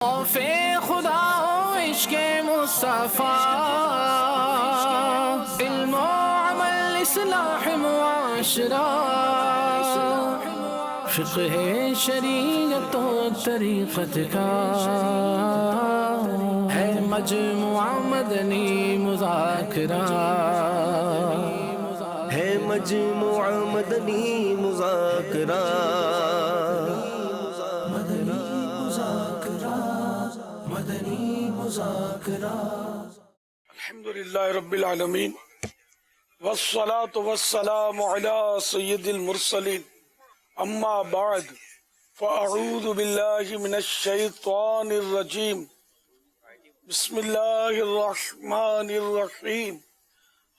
خوف خدا و عشق مصطفیٰ، علم و عمل اصلاح معاشرہ، فقہ شریعت و طریقت کا ہے مجموعہ مدنی مذاکرہ، ہے مجموعہ مدنی مذاکرہ، الحمدللہ رب العالمین والصلاة والسلام علی سید المرسلین، اما بعد فاعوذ باللہ من الشیطان الرجیم، بسم اللہ الرحمن الرحیم،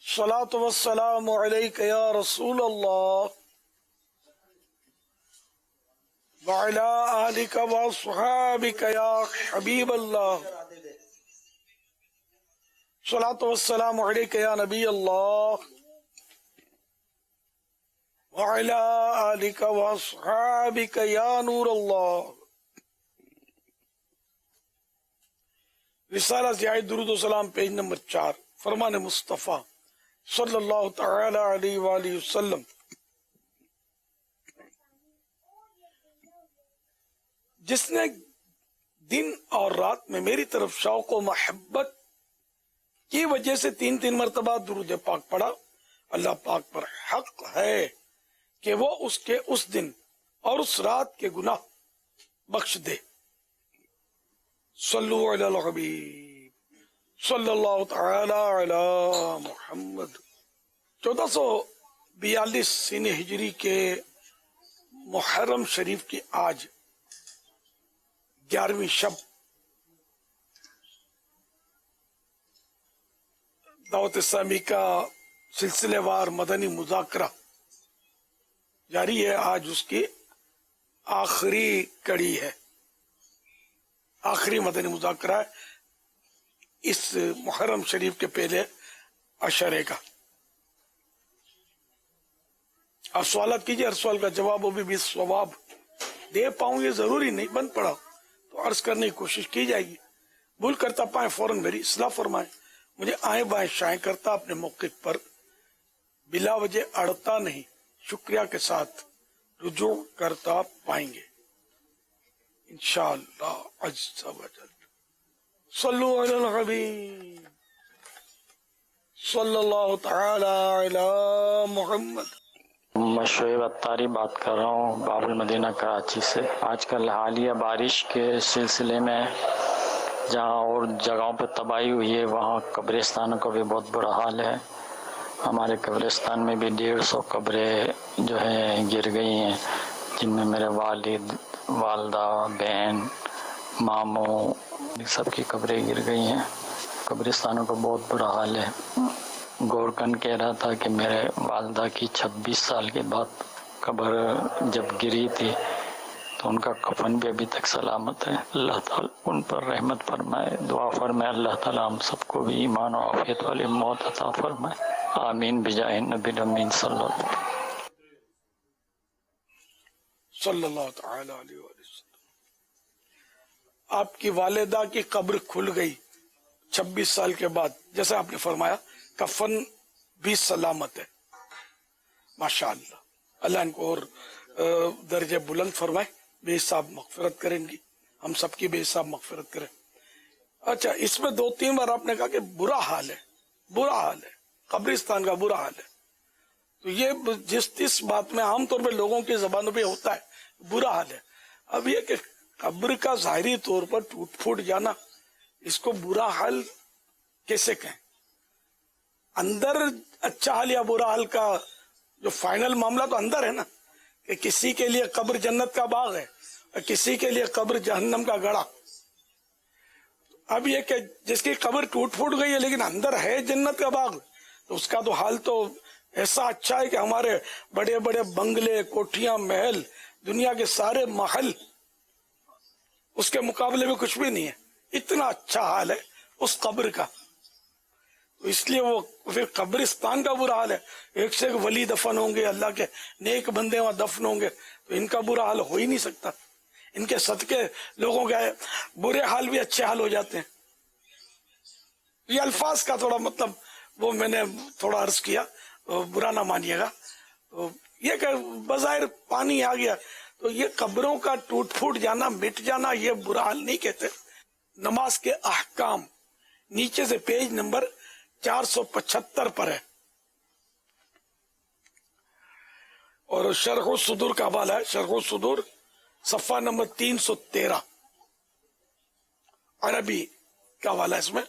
الصلاة والسلام علیک یا رسول اللہ وعلی آلک واصحابک یا حبیب اللہ، الصلاة والسلام علیک یا نبی اللہ وعلی آلک واصحابک یا نور اللہ۔ رسالہ ضیاء درود و سلام پیج نمبر 4، فرمان مصطفیٰ صلی اللہ تعالی علیہ وآلہ وسلم۔ جس نے دن اور رات میں میری طرف شوق و محبت کی وجہ سے 3 مرتبہ درود پاک پڑھا، اللہ پاک پر حق ہے کہ وہ اس کے اس دن اور اس رات کے گناہ بخش دے۔ صلو علی الحبیب صلی اللہ تعالی علی محمد۔ 1442 سین ہجری کے محرم شریف کی آج 11ویں شب دعوت اسلامی کا سلسلے وار مدنی مذاکرہ جاری ہے۔ آج اس کی آخری کڑی ہے، آخری مدنی مذاکرہ ہے اس محرم شریف کے پہلے عشرے کا۔ آپ سوالات کیجئے، ہر سوال کا جواب وہ بھی ثواب دے پاؤں یہ ضروری نہیں، بند پڑا تو عرض کرنے کی کوشش کی جائے گی۔ بھول کرتا پائیں فوراً میری اصلاح فرمائیں، مجھے آئیں بائیں شائیں کرتا اپنے موقف پر بلا وجہ اڑتا نہیں، شکریہ کے ساتھ رجوع کرتا پائیں گے انشاءاللہ عز و جل۔ صلو علی الحبیب صلی اللہ تعالی علی محمد۔ میں شعیب اتاری بات کر رہا ہوں باب المدینہ کراچی سے۔ آج کل حالیہ بارش کے سلسلے میں جہاں اور جگہوں پہ تباہی ہوئی ہے وہاں قبرستانوں کا بھی بہت برا حال ہے۔ ہمارے قبرستان میں بھی 150 قبریں جو ہیں گر گئی ہیں، جن میں میرے والد، والدہ، بہن، ماموں سب کی قبریں گر گئی ہیں۔ قبرستانوں کا بہت برا حال ہے۔ گورکن کہہ رہا تھا کہ میرے والدہ کی 26 سال کے بعد قبر جب گری تھی تو ان کا کفن بھی ابھی تک سلامت ہے۔ اللہ تعالیٰ ان پر رحمت فرمائے، دعا فرمائے اللہ تعالیٰ ہم سب کو بھی ایمان و عافیت والی موت عطا فرمائے، آمین بجاہ نبی الامین صلی اللہ تعالی علیہ وسلم۔ آپ کی والدہ کی قبر کھل گئی 26 سال کے بعد، جیسے آپ نے فرمایا کفن بھی سلامت ہے، ماشاءاللہ۔ اللہ ان کو اور درجے بلند فرمائے، بے حساب مغفرت کریں گی، ہم سب کی بے حساب مغفرت کریں۔ اچھا، اس میں 2-3 بار آپ نے کہا کہ برا حال ہے، برا حال ہے، قبرستان کا برا حال ہے، تو یہ جس بات میں عام طور پہ لوگوں کی زبانوں پہ ہوتا ہے برا حال ہے۔ اب یہ کہ قبر کا ظاہری طور پر ٹوٹ پھوٹ جانا، اس کو برا حال کیسے کہیں؟ اندر اچھا حال یا برا حال کا جو فائنل معاملہ تو اندر ہے نا، کہ کسی کے لیے قبر جنت کا باغ ہے اور کسی کے لیے قبر جہنم کا گڑھا۔ اب یہ کہ جس کی قبر ٹوٹ پھوٹ گئی ہے لیکن اندر ہے جنت کا باغ، تو اس کا تو حال تو ایسا اچھا ہے کہ ہمارے بڑے بڑے بنگلے، کوٹھیاں، محل، دنیا کے سارے محل اس کے مقابلے میں کچھ بھی نہیں ہے، اتنا اچھا حال ہے اس قبر کا۔ تو اس لیے وہ پھر قبرستان کا برا حال ہے، ایک سے ایک ولی دفن ہوں گے، اللہ کے نیک بندے وہاں دفن ہوں گے، تو ان کا برا حال ہو ہی نہیں سکتا۔ ان کے صدقے لوگوں کے برے حال بھی اچھے حال ہو جاتے ہیں. یہ الفاظ کا تھوڑا مطلب وہ میں نے تھوڑا عرض کیا، برا نہ مانیے گا. یہ کہ بظاہر پانی آ گیا تو یہ قبروں کا ٹوٹ پھوٹ جانا، مٹ جانا، یہ برا حال نہیں کہتے. نماز کے احکام نیچے سے پیج نمبر 475 پر ہے، اور شرح الصدور کا حوالہ ہے، شرح الصدور صفحہ نمبر 313 عربی کا حوالہ ہے اس میں.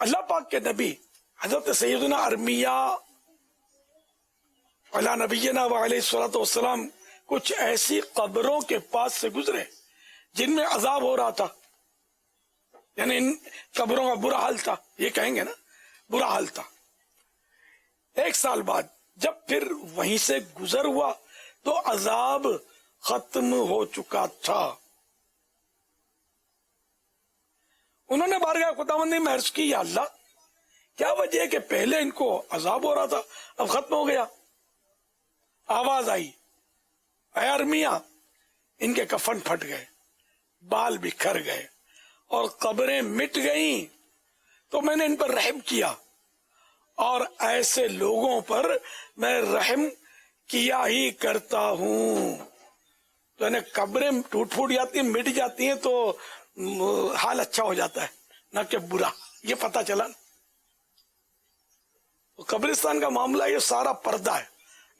اللہ پاک کے نبی حضرت سیدنا ارمیہ علی نبینا وعلیہ الصلوۃ والسلام کچھ ایسی قبروں کے پاس سے گزرے جن میں عذاب ہو رہا تھا، یعنی ان قبروں کا برا حال تھا، یہ کہیں گے نا برا حال تھا. 1 سال بعد جب پھر وہیں سے گزر ہوا تو عذاب ختم ہو چکا تھا. انہوں نے بارگاہ خداوند میں عرض کی، یا اللہ کیا وجہ ہے کہ پہلے ان کو عذاب ہو رہا تھا اب ختم ہو گیا؟ آواز آئی، اے ارمیہ، ان کے کفن پھٹ گئے، بال بکھر گئے اور قبریں مٹ گئیں، تو میں نے ان پر رحم کیا، اور ایسے لوگوں پر میں رحم کیا ہی کرتا ہوں. تو یعنی قبریں ٹوٹ پھوٹ جاتی ہیں، مٹ جاتی ہیں تو حال اچھا ہو جاتا ہے، نہ کہ برا. یہ پتہ چلا نا. قبرستان کا معاملہ یہ سارا پردہ ہے،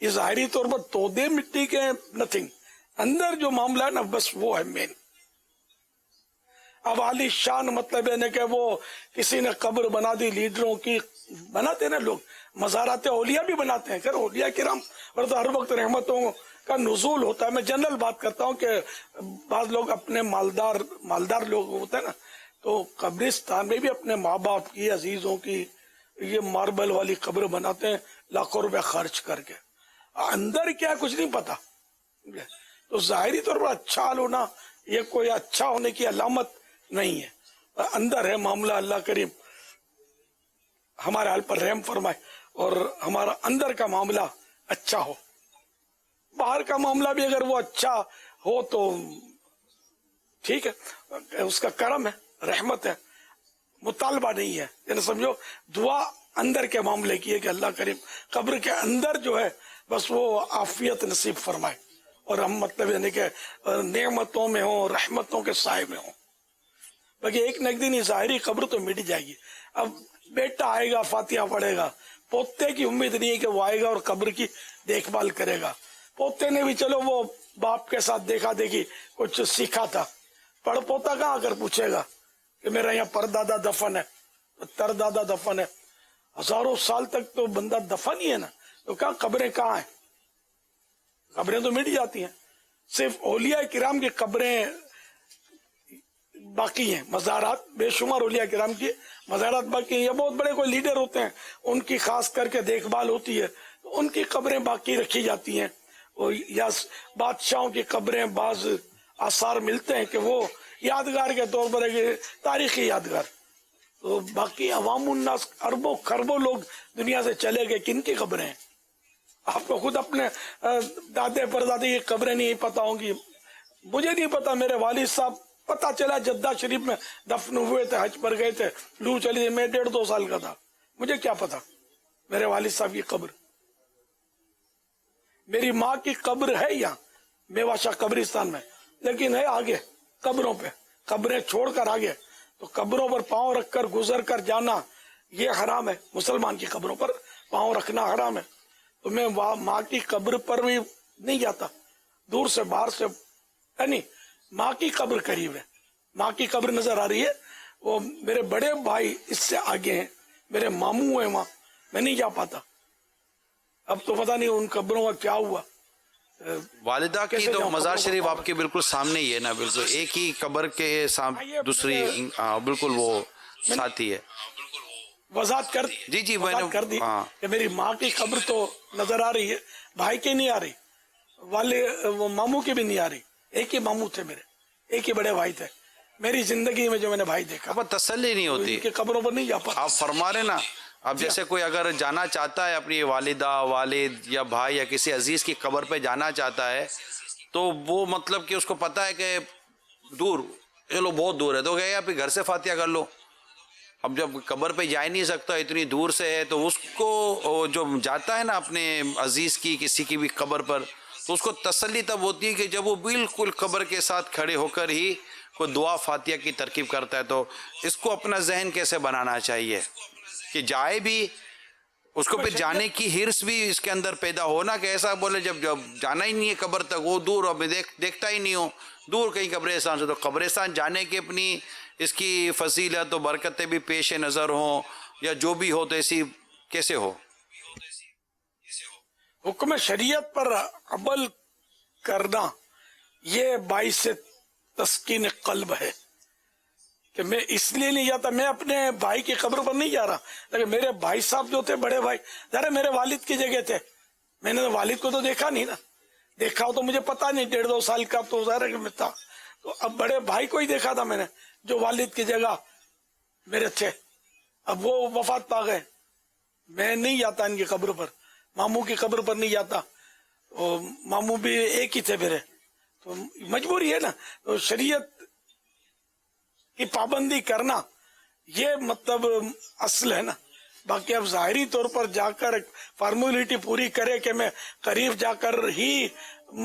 یہ ظاہری طور پر تودے مٹی کے نتھنگ، اندر جو معاملہ ہے نا بس وہ ہے مین. اب عالی شان مطلب ہے کہ وہ کسی نے قبر بنا دی، لیڈروں کی بناتے ہیں نا لوگ، مزارات اولیاء بھی بناتے ہیں. خیر اولیاء کرام اور تو ہر وقت رحمتوں کا نزول ہوتا ہے. میں جنرل بات کرتا ہوں کہ بعض لوگ اپنے مالدار لوگ ہوتے ہیں نا، تو قبرستان میں بھی اپنے ماں باپ کی، عزیزوں کی یہ ماربل والی قبر بناتے ہیں لاکھوں روپے خرچ کر کے. اندر کیا کچھ نہیں پتا. تو ظاہری طور پر اچھا حال ہونا یہ کوئی اچھا ہونے کی علامت نہیں ہے، اندر ہے معاملہ. اللہ کریم ہمارے حال پر رحم فرمائے اور ہمارا اندر کا معاملہ اچھا ہو. باہر کا معاملہ بھی اگر وہ اچھا ہو تو ٹھیک ہے، اس کا کرم ہے، رحمت ہے، مطالبہ نہیں ہے. یعنی سمجھو دعا اندر کے معاملے کی ہے کہ اللہ کریم قبر کے اندر جو ہے بس وہ عافیت نصیب فرمائے اور ہم مطلب یعنی کہ نعمتوں میں ہوں، رحمتوں کے سائے میں ہوں. باقی ایک نہ ایک دن یہ ظاہری قبر تو مٹ جائے گی. اب بیٹا آئے گا، فاتحہ پڑھے گا، پوتے کی امید نہیں ہے کہ وہ آئے گا اور قبر کی دیکھ بھال کرے گا. پوتے نے بھی چلو وہ باپ کے ساتھ دیکھا دیکھی کچھ سیکھا تھا، پڑھ پوتا کہاں کر پوچھے گا کہ میرا یہاں پردادا دفن ہے، تر دادا دفن ہے. ہزاروں سال تک تو بندہ دفن ہی ہے نا، تو کہاں قبریں کہاں ہیں؟ قبریں تو مٹ جاتی ہیں. صرف اولیاء کرام کی قبریں باقی ہیں، مزارات بے شمار اولیاء کرام کی مزارات باقی ہیں. یا بہت بڑے کوئی لیڈر ہوتے ہیں ان کی خاص کر کے دیکھ بھال ہوتی ہے تو ان کی قبریں باقی رکھی جاتی ہیں. یا بادشاہوں کی قبریں بعض آثار ملتے ہیں کہ وہ یادگار کے طور پر ایک تاریخی یادگار. تو باقی عوام الناس اربوں خربوں لوگ دنیا سے چلے گئے، کن کی قبریں ہیں؟ آپ کو خود اپنے دادے پردادے کی قبریں نہیں پتا ہوں گی. مجھے نہیں پتا، میرے والد صاحب پتا چلا جدہ شریف میں دفن ہوئے تھے، حج پر گئے تھے، لو چلی، میں 1.5-2 سال کا تھا، مجھے کیا پتا میرے والد صاحب کی قبر. میری ماں کی قبر ہے یہاں میواشا قبرستان میں، لیکن ہے آگے قبروں پہ، قبریں چھوڑ کر آگے. تو قبروں پر پاؤں رکھ کر گزر کر جانا یہ حرام ہے. مسلمان کی قبروں پر پاؤں رکھنا حرام ہے. تو میں ماں کی قبر پر بھی نہیں جاتا، دور سے باہر سے. یعنی ماں کی قبر قریب ہے، ماں کی قبر نظر آ رہی ہے، وہ میرے بڑے بھائی اس سے آگے ہیں، میرے ماموں ہیں وہاں، میں نہیں جا پاتا. اب تو پتہ نہیں ان قبروں کا کیا ہوا. والدہ کی تو مزار شریف آپ کے بالکل سامنے ہی ہے نا، بالکل ایک ہی قبر کے سامنے دوسری بالکل وہ ساتھی ہے. وضاحت کر جی میں نے کر دی کہ میری ماں کی قبر تو نظر آ رہی ہے، بھائی کی نہیں آ رہی، وہ ماموں کی بھی نہیں آ رہی. ایک ہی ماموں تھے میرے، ایک ہی بڑے بھائی تھے میری زندگی میں جو میں نے بھائی دیکھا. اب تسلی نہیں ہوتی ان کی قبروں پر نہیں جا پاتا. آپ فرما رہے نا، اب جیسے کوئی اگر جانا چاہتا ہے اپنی والدہ، والد یا بھائی یا کسی عزیز کی قبر پہ جانا چاہتا ہے تو وہ مطلب کہ اس کو پتا ہے کہ دور، چلو بہت دور ہے تو گئے آپ گھر سے فاتحہ کر لو. اب جب قبر پہ جا ہی نہیں سکتا، اتنی دور سے ہے، تو اس کو جو جاتا ہے نا اپنے عزیز کی کسی کی بھی قبر پر، تو اس کو تسلی تب ہوتی ہے کہ جب وہ بالکل قبر کے ساتھ کھڑے ہو کر ہی کوئی دعا فاتحہ کی ترکیب کرتا ہے. تو اس کو اپنا ذہن کیسے بنانا چاہیے کہ جائے بھی، اس کو پھر جانے کی ہرس بھی اس کے اندر پیدا ہونا، کہ ایسا بولے جب جانا ہی نہیں ہے قبر تک، وہ دور، اب دیکھتا ہی نہیں ہوں دور کہیں قبرستان سے، تو قبرستان جانے کی اپنی اس کی فضیلت و برکتیں بھی پیش نظر ہوں یا جو بھی ہو، تو ایسی کیسے ہو؟ حکم شریعت پر عمل کرنا یہ باعث تسکین قلب ہے کہ میں اس لیے نہیں جاتا، میں اپنے بھائی کی قبر پر نہیں جا رہا، لیکن میرے بھائی صاحب جو تھے بڑے بھائی، ذرا میرے والد کی جگہ تھے، میں نے والد کو تو دیکھا نہیں نا، دیکھا ہو تو مجھے پتا نہیں، 1.5-2 سال کا تو ظاہر ہے کہ میں تھا، تو اب بڑے بھائی کو ہی دیکھا تھا میں نے جو والد کی جگہ میرے تھے، اب وہ وفات پا گئے، میں نہیں جاتا ان کی قبر پر، ماموں کی قبر پر نہیں جاتا، ماموں بھی ایک ہی تھے میرے، تو مجبوری ہے نا، تو شریعت کی پابندی کرنا یہ مطلب اصل ہے نا. باقی اب ظاہری طور پر جا کر فارمولیٹی پوری کرے کہ میں قریب جا کر ہی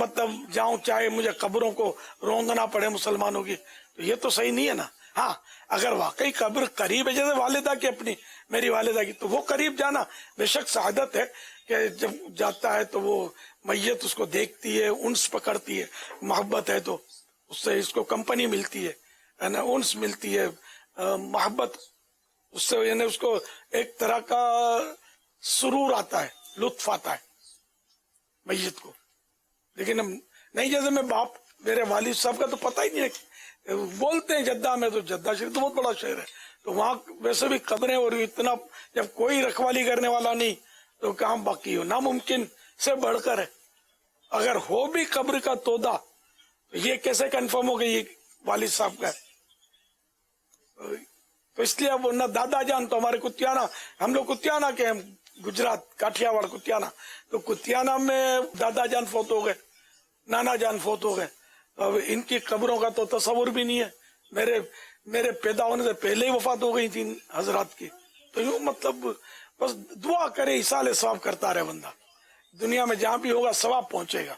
مطلب جاؤں، چاہے مجھے قبروں کو روندنا پڑے مسلمانوں کی، تو یہ تو صحیح نہیں ہے نا. ہاں اگر واقعی قبر قریب ہے، جیسے والدہ کی اپنی میری والدہ کی، تو وہ قریب جانا بے شک سعادت ہے کہ جب جاتا ہے تو وہ میت اس کو دیکھتی ہے، انس پکڑتی ہے، محبت ہے تو اس سے اس کو کمپنی ملتی ہے نا، انس ملتی ہے، محبت اس سے، یعنی اس کو ایک طرح کا سرور آتا ہے، لطف آتا ہے میت کو. لیکن نہیں، جیسے میں باپ میرے والد صاحب کا تو پتہ ہی نہیں ہے، بولتے ہیں جدہ میں، تو جدہ شہر تو بہت بڑا شہر ہے، تو وہاں ویسے بھی قبریں، اور اتنا جب کوئی رکھوالی کرنے والا نہیں تو کام باقی ہو، ناممکن سے بڑھ کر ہے. اگر ہو بھی قبر کا تودا تو یہ کیسے کنفرم ہو کہ یہ والد صاحب کا ہے؟ تو اس لیے اب نہ دادا جان، تو ہمارے کتیانہ، ہم لوگ کتیانہ کے ہیں، گجرات کاٹھیاواڑ کتیانہ، تو کتیانہ میں دادا جان فوت ہو گئے، نانا جان فوت ہو گئے، اب ان کی قبروں کا تو تصور بھی نہیں ہے. میرے پیدا ہونے سے پہلے ہی وفات ہو گئی تھی حضرات کی. تو یوں مطلب بس دعا کرے، ایصال ثواب کرتا رہے بندہ، دنیا میں جہاں بھی ہوگا ثواب پہنچے گا.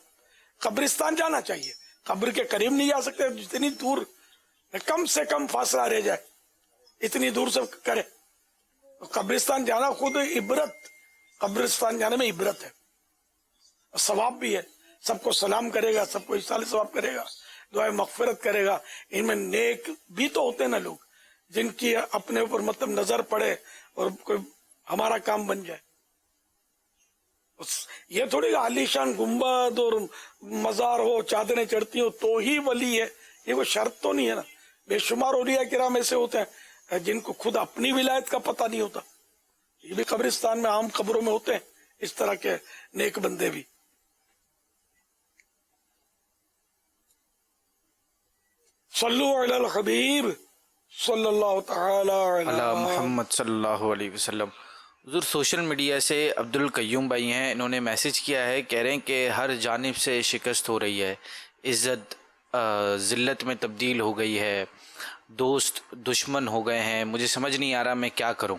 قبرستان جانا چاہیے، قبر کے قریب نہیں جا سکتے، جتنی دور کم سے کم فاصلہ رہ جائے اتنی دور سے کرے. قبرستان جانا خود عبرت، قبرستان جانے میں عبرت ہے، ثواب بھی ہے، سب کو سلام کرے گا، سب کو ایصال ثواب کرے گا، دعائے مغفرت کرے گا. ان میں نیک بھی تو ہوتے ہیں نا لوگ جن کی اپنے اوپر مطلب نظر پڑے اور کوئی ہمارا کام بن جائے. یہ تھوڑی عالیشان گنبد اور مزار ہو، چادریں چڑھتی ہو تو ہی ولی ہے، یہ کوئی شرط تو نہیں ہے نا. بے شمار اولیاء کرام ایسے ہوتے ہیں جن کو خود اپنی ولایت کا پتہ نہیں ہوتا، یہ بھی قبرستان میں، عام قبروں میں ہوتے ہیں اس طرح کے نیک بندے بھی. صلو علی الحبیب صلی اللہ تعالی علی محمد صلی اللہ علیہ وسلم. حضور سوشل میڈیا سے عبد القیوم بھائی ہیں، انہوں نے میسج کیا ہے، کہہ رہے ہیں کہ ہر جانب سے شکست ہو رہی ہے، عزت ذلت میں تبدیل ہو گئی ہے، دوست دشمن ہو گئے ہیں، مجھے سمجھ نہیں آ رہا میں کیا کروں.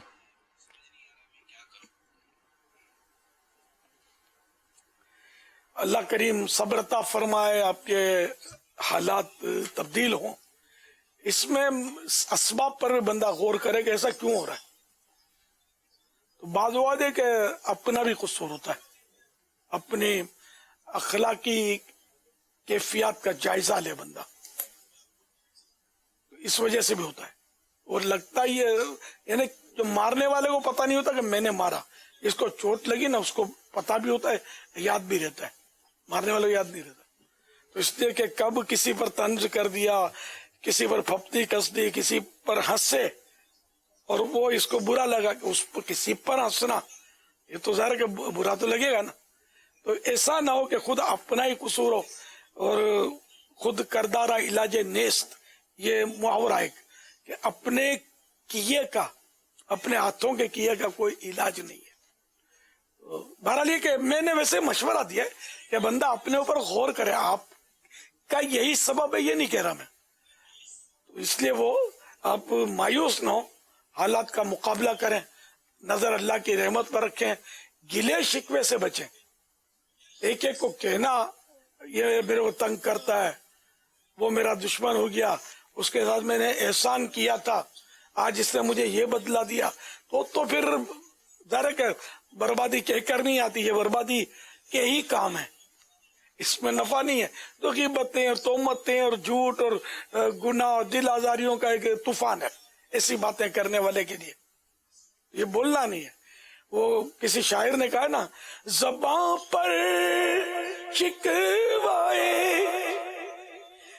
اللہ کریم صبر عطا فرمائے، آپ کے حالات تبدیل ہوں. اس میں اسباب پر بھی بندہ غور کرے کہ ایسا کیوں ہو رہا ہے. تو بعض اوقات ہے کہ اپنا بھی قصور ہوتا ہے، اپنی اخلاقی کیفیات کا جائزہ لے بندہ، اس وجہ سے بھی ہوتا ہے. اور لگتا ہی ہے، یعنی جو مارنے والے کو پتہ نہیں ہوتا کہ میں نے مارا، اس کو چوٹ لگی نا، اس کو پتہ بھی ہوتا ہے، یاد بھی رہتا ہے، مارنے والے کو یاد نہیں رہتا. تو اس لیے کہ کب کسی پر طنز کر دیا، کسی پر پھپتی کس دی، کسی پر ہنسے، اور وہ اس کو برا لگا کہ اس پر کسی پر ہنسنا، یہ تو ظاہر ہے کہ برا تو لگے گا نا. تو ایسا نہ ہو کہ خود اپنا ہی قصور ہو، اور خود کردارہ علاج نیست، یہ محاورہ ہے کہ اپنے کیے کا، اپنے ہاتھوں کے کیے کا کوئی علاج نہیں ہے. بہرحال یہ کہ میں نے ویسے مشورہ دیا ہے کہ بندہ اپنے اوپر غور کرے، آپ کا یہی سبب ہے، یہ نہیں کہہ رہا میں. اس لیے وہ آپ مایوس نہ ہو، حالات کا مقابلہ کریں، نظر اللہ کی رحمت پر رکھیں، گلے شکوے سے بچیں. ایک ایک کو کہنا یہ میرے کو تنگ کرتا ہے، وہ میرا دشمن ہو گیا، اس کے ساتھ میں نے احسان کیا تھا، آج اس نے مجھے یہ بدلا دیا، تو پھر ذرا کہ بربادی کہہ کر نہیں آتی، یہ بربادی کے ہی کام ہے، اس میں نفع نہیں ہے. تو غیبتیں اور تہمتیں اور جھوٹ اور گناہ اور دل آزاریوں کا ایک طوفان ہے ایسی باتیں کرنے والے کے لیے. یہ بولنا نہیں ہے. وہ کسی شاعر نے کہا نا، زباں پر شکوائے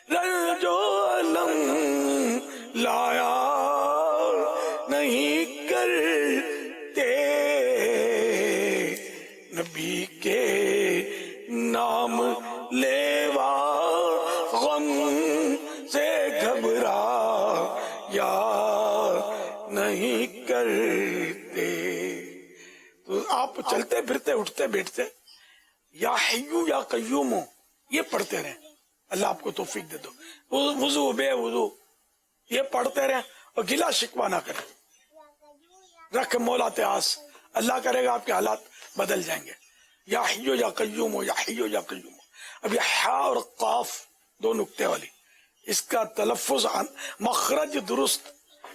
رنج و الم لایا نہیں کرتے، نبی کے نام لیوا غم سے گھبرا یا نہیں کرتے. تو آپ چلتے پھرتے اٹھتے بیٹھتے یا حیو یا قیوم یہ پڑھتے رہیں، اللہ آپ کو توفیق دے دو. وضو بے وضو یہ پڑھتے رہیں اور گلا شکوہ نہ کریں. رکھ مولا آس، اللہ کرے گا آپ کے حالات بدل جائیں گے. یا حیو یا قیوم یا حیو یا قیوم. اب یہ حا اور قاف دو نقطے والی، اس کا تلفظ مخرج درست،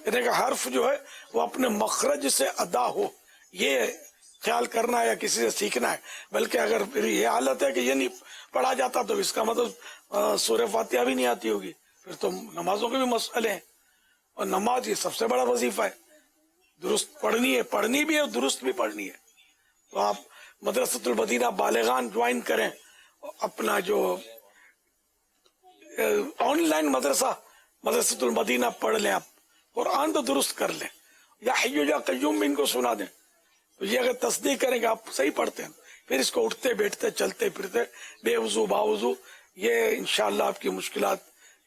یعنی کہ حرف جو ہے وہ اپنے مخرج سے ادا ہو، یہ خیال کرنا ہے یا کسی سے سیکھنا ہے. بلکہ اگر پھر یہ حالت ہے کہ یہ نہیں پڑھا جاتا تو اس کا مطلب سورہ فاتحہ بھی نہیں آتی ہوگی، پھر تو نمازوں کے بھی مسئلے ہیں. اور نماز یہ سب سے بڑا وظیفہ ہے، درست پڑھنی ہے، پڑھنی بھی ہے اور درست بھی پڑھنی ہے. تو آپ مدرسۃ المدینہ بالغان جوائن کریں، اپنا جو آن لائن مدرسۃ المدینہ پڑھ لیں، آپ قرآن تو درست کر لیں. یا حیو یا قیوم بھی ان کو سنا دیں، تو یہ اگر تصدیق کریں کہ آپ صحیح پڑھتے ہیں، پھر اس کو اٹھتے بیٹھتے چلتے پھرتے بے وضو باوضو، یہ انشاءاللہ آپ کی مشکلات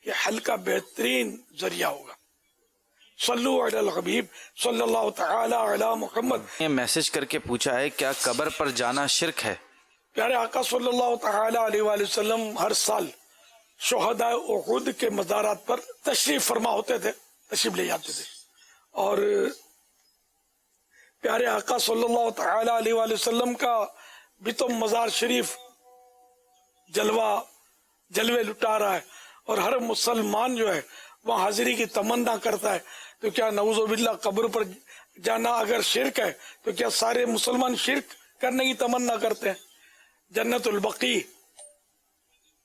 کے حل کا بہترین ذریعہ ہوگا. صلو علی الحبیب صلی اللہ تعالی علی محمد. یہ میسج کر کے پوچھا ہے کیا قبر پر جانا شرک ہے؟ پیارے آقا صلی اللہ تعالی علیہ وآلہ وسلم ہر سال شہداء احد کے مزارات پر تشریف فرما ہوتے تھے، تشریف لے جاتے تھے. اور پیارے آقا صلی اللہ تعالی علیہ وآلہ وسلم کا بھی تو مزار شریف جلوے لٹا رہا ہے، اور ہر مسلمان جو ہے وہاں حاضری کی تمنا کرتا ہے. تو کیا نعوذ باللہ قبر پر جانا اگر شرک ہے تو کیا سارے مسلمان شرک کرنے کی تمنا کرتے ہیں؟ جنت البقیع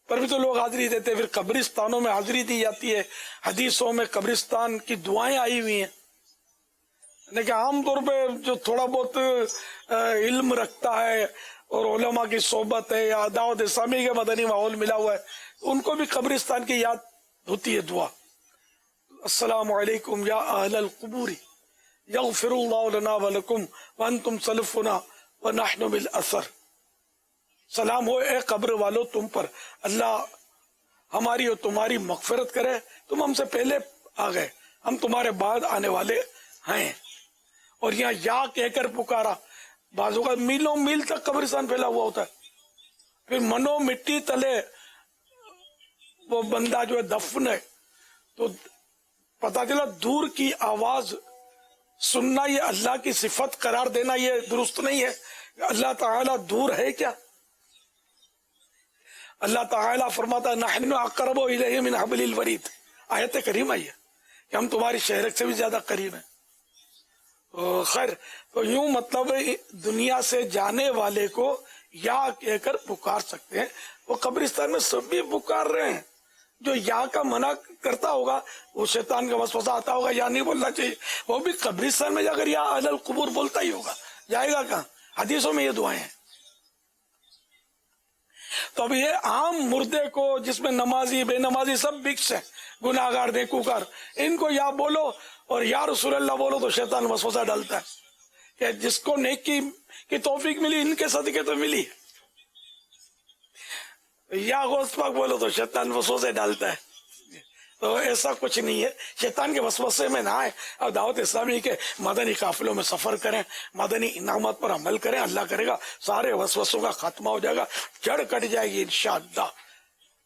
پر بھی تو لوگ حاضری دیتے ہیں، پھر قبرستانوں میں حاضری دی جاتی ہے. حدیثوں میں قبرستان کی دعائیں آئی ہوئی ہیں. لیکن عام طور پہ جو تھوڑا بہت علم رکھتا ہے اور علماء کی صحبت ہے یا دعوت اسلامی کے مدنی ماحول ملا ہوا ہے، ان کو بھی قبرستان کی یاد ہوتی ہے دعا. السلام علیکم یا اہل القبور یغفر اللہ لنا ولکم وانتم سلفنا ونحن بالاثر. سلام ہو اے قبر والو تم پر، اللہ ہماری اور تمہاری مغفرت کرے، تم ہم سے پہلے آ گئے، ہم تمہارے بعد آنے والے ہیں. اور یہاں یا کہہ کر پکارا، بعضوں کا میلوں میل تک قبرستان پھیلا ہوا ہوتا ہے، پھر منو مٹی تلے وہ بندہ جو ہے دفن ہے. تو پتا چلا دور کی آواز سننا یہ اللہ کی صفت قرار دینا یہ درست نہیں ہے. اللہ تعالیٰ دور ہے کیا؟ اللہ تعالیٰ فرماتا ہے نحن اقرب الیہ من حبل الورید، آیت کریمہ ہے کہ ہم تمہاری شہرک سے بھی زیادہ قریب ہیں. خیر، تو یوں مطلب دنیا سے جانے والے کو یا کہہ کر پکار سکتے ہیں. وہ قبرستان میں سب بھی پکار رہے ہیں. جو یا کا منع کرتا ہوگا وہ شیطان کا وسوسہ آتا ہوگا، یا نہیں بولنا چاہیے، وہ بھی قبرستان میں جا کر یا اہل القبور بولتا ہی ہوگا، جائے گا کہاں؟ حدیثوں میں یہ دعائیں ہیں. تو اب یہ عام مردے کو جس میں نمازی بے نمازی سب مکس ہیں، گناہ گار نیکوکار، ان کو یا بولو اور یا رسول اللہ بولو تو شیطان وسوسہ ڈالتا ہے کہ جس کو نیکی کی توفیق ملی ان کے صدقے تو ملی، یا غوث پاک بولو تو شیطان وسوسے ڈالتا ہے. تو ایسا کچھ نہیں ہے، شیطان کے وسوسے میں نہ آئے اور دعوت اسلامی کے مدنی قافلوں میں سفر کریں، مدنی انعامات پر عمل کریں، اللہ کرے گا سارے وسوسوں کا خاتمہ ہو جائے گا، جڑ کٹ جائے گی انشاءاللہ.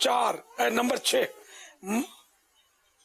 6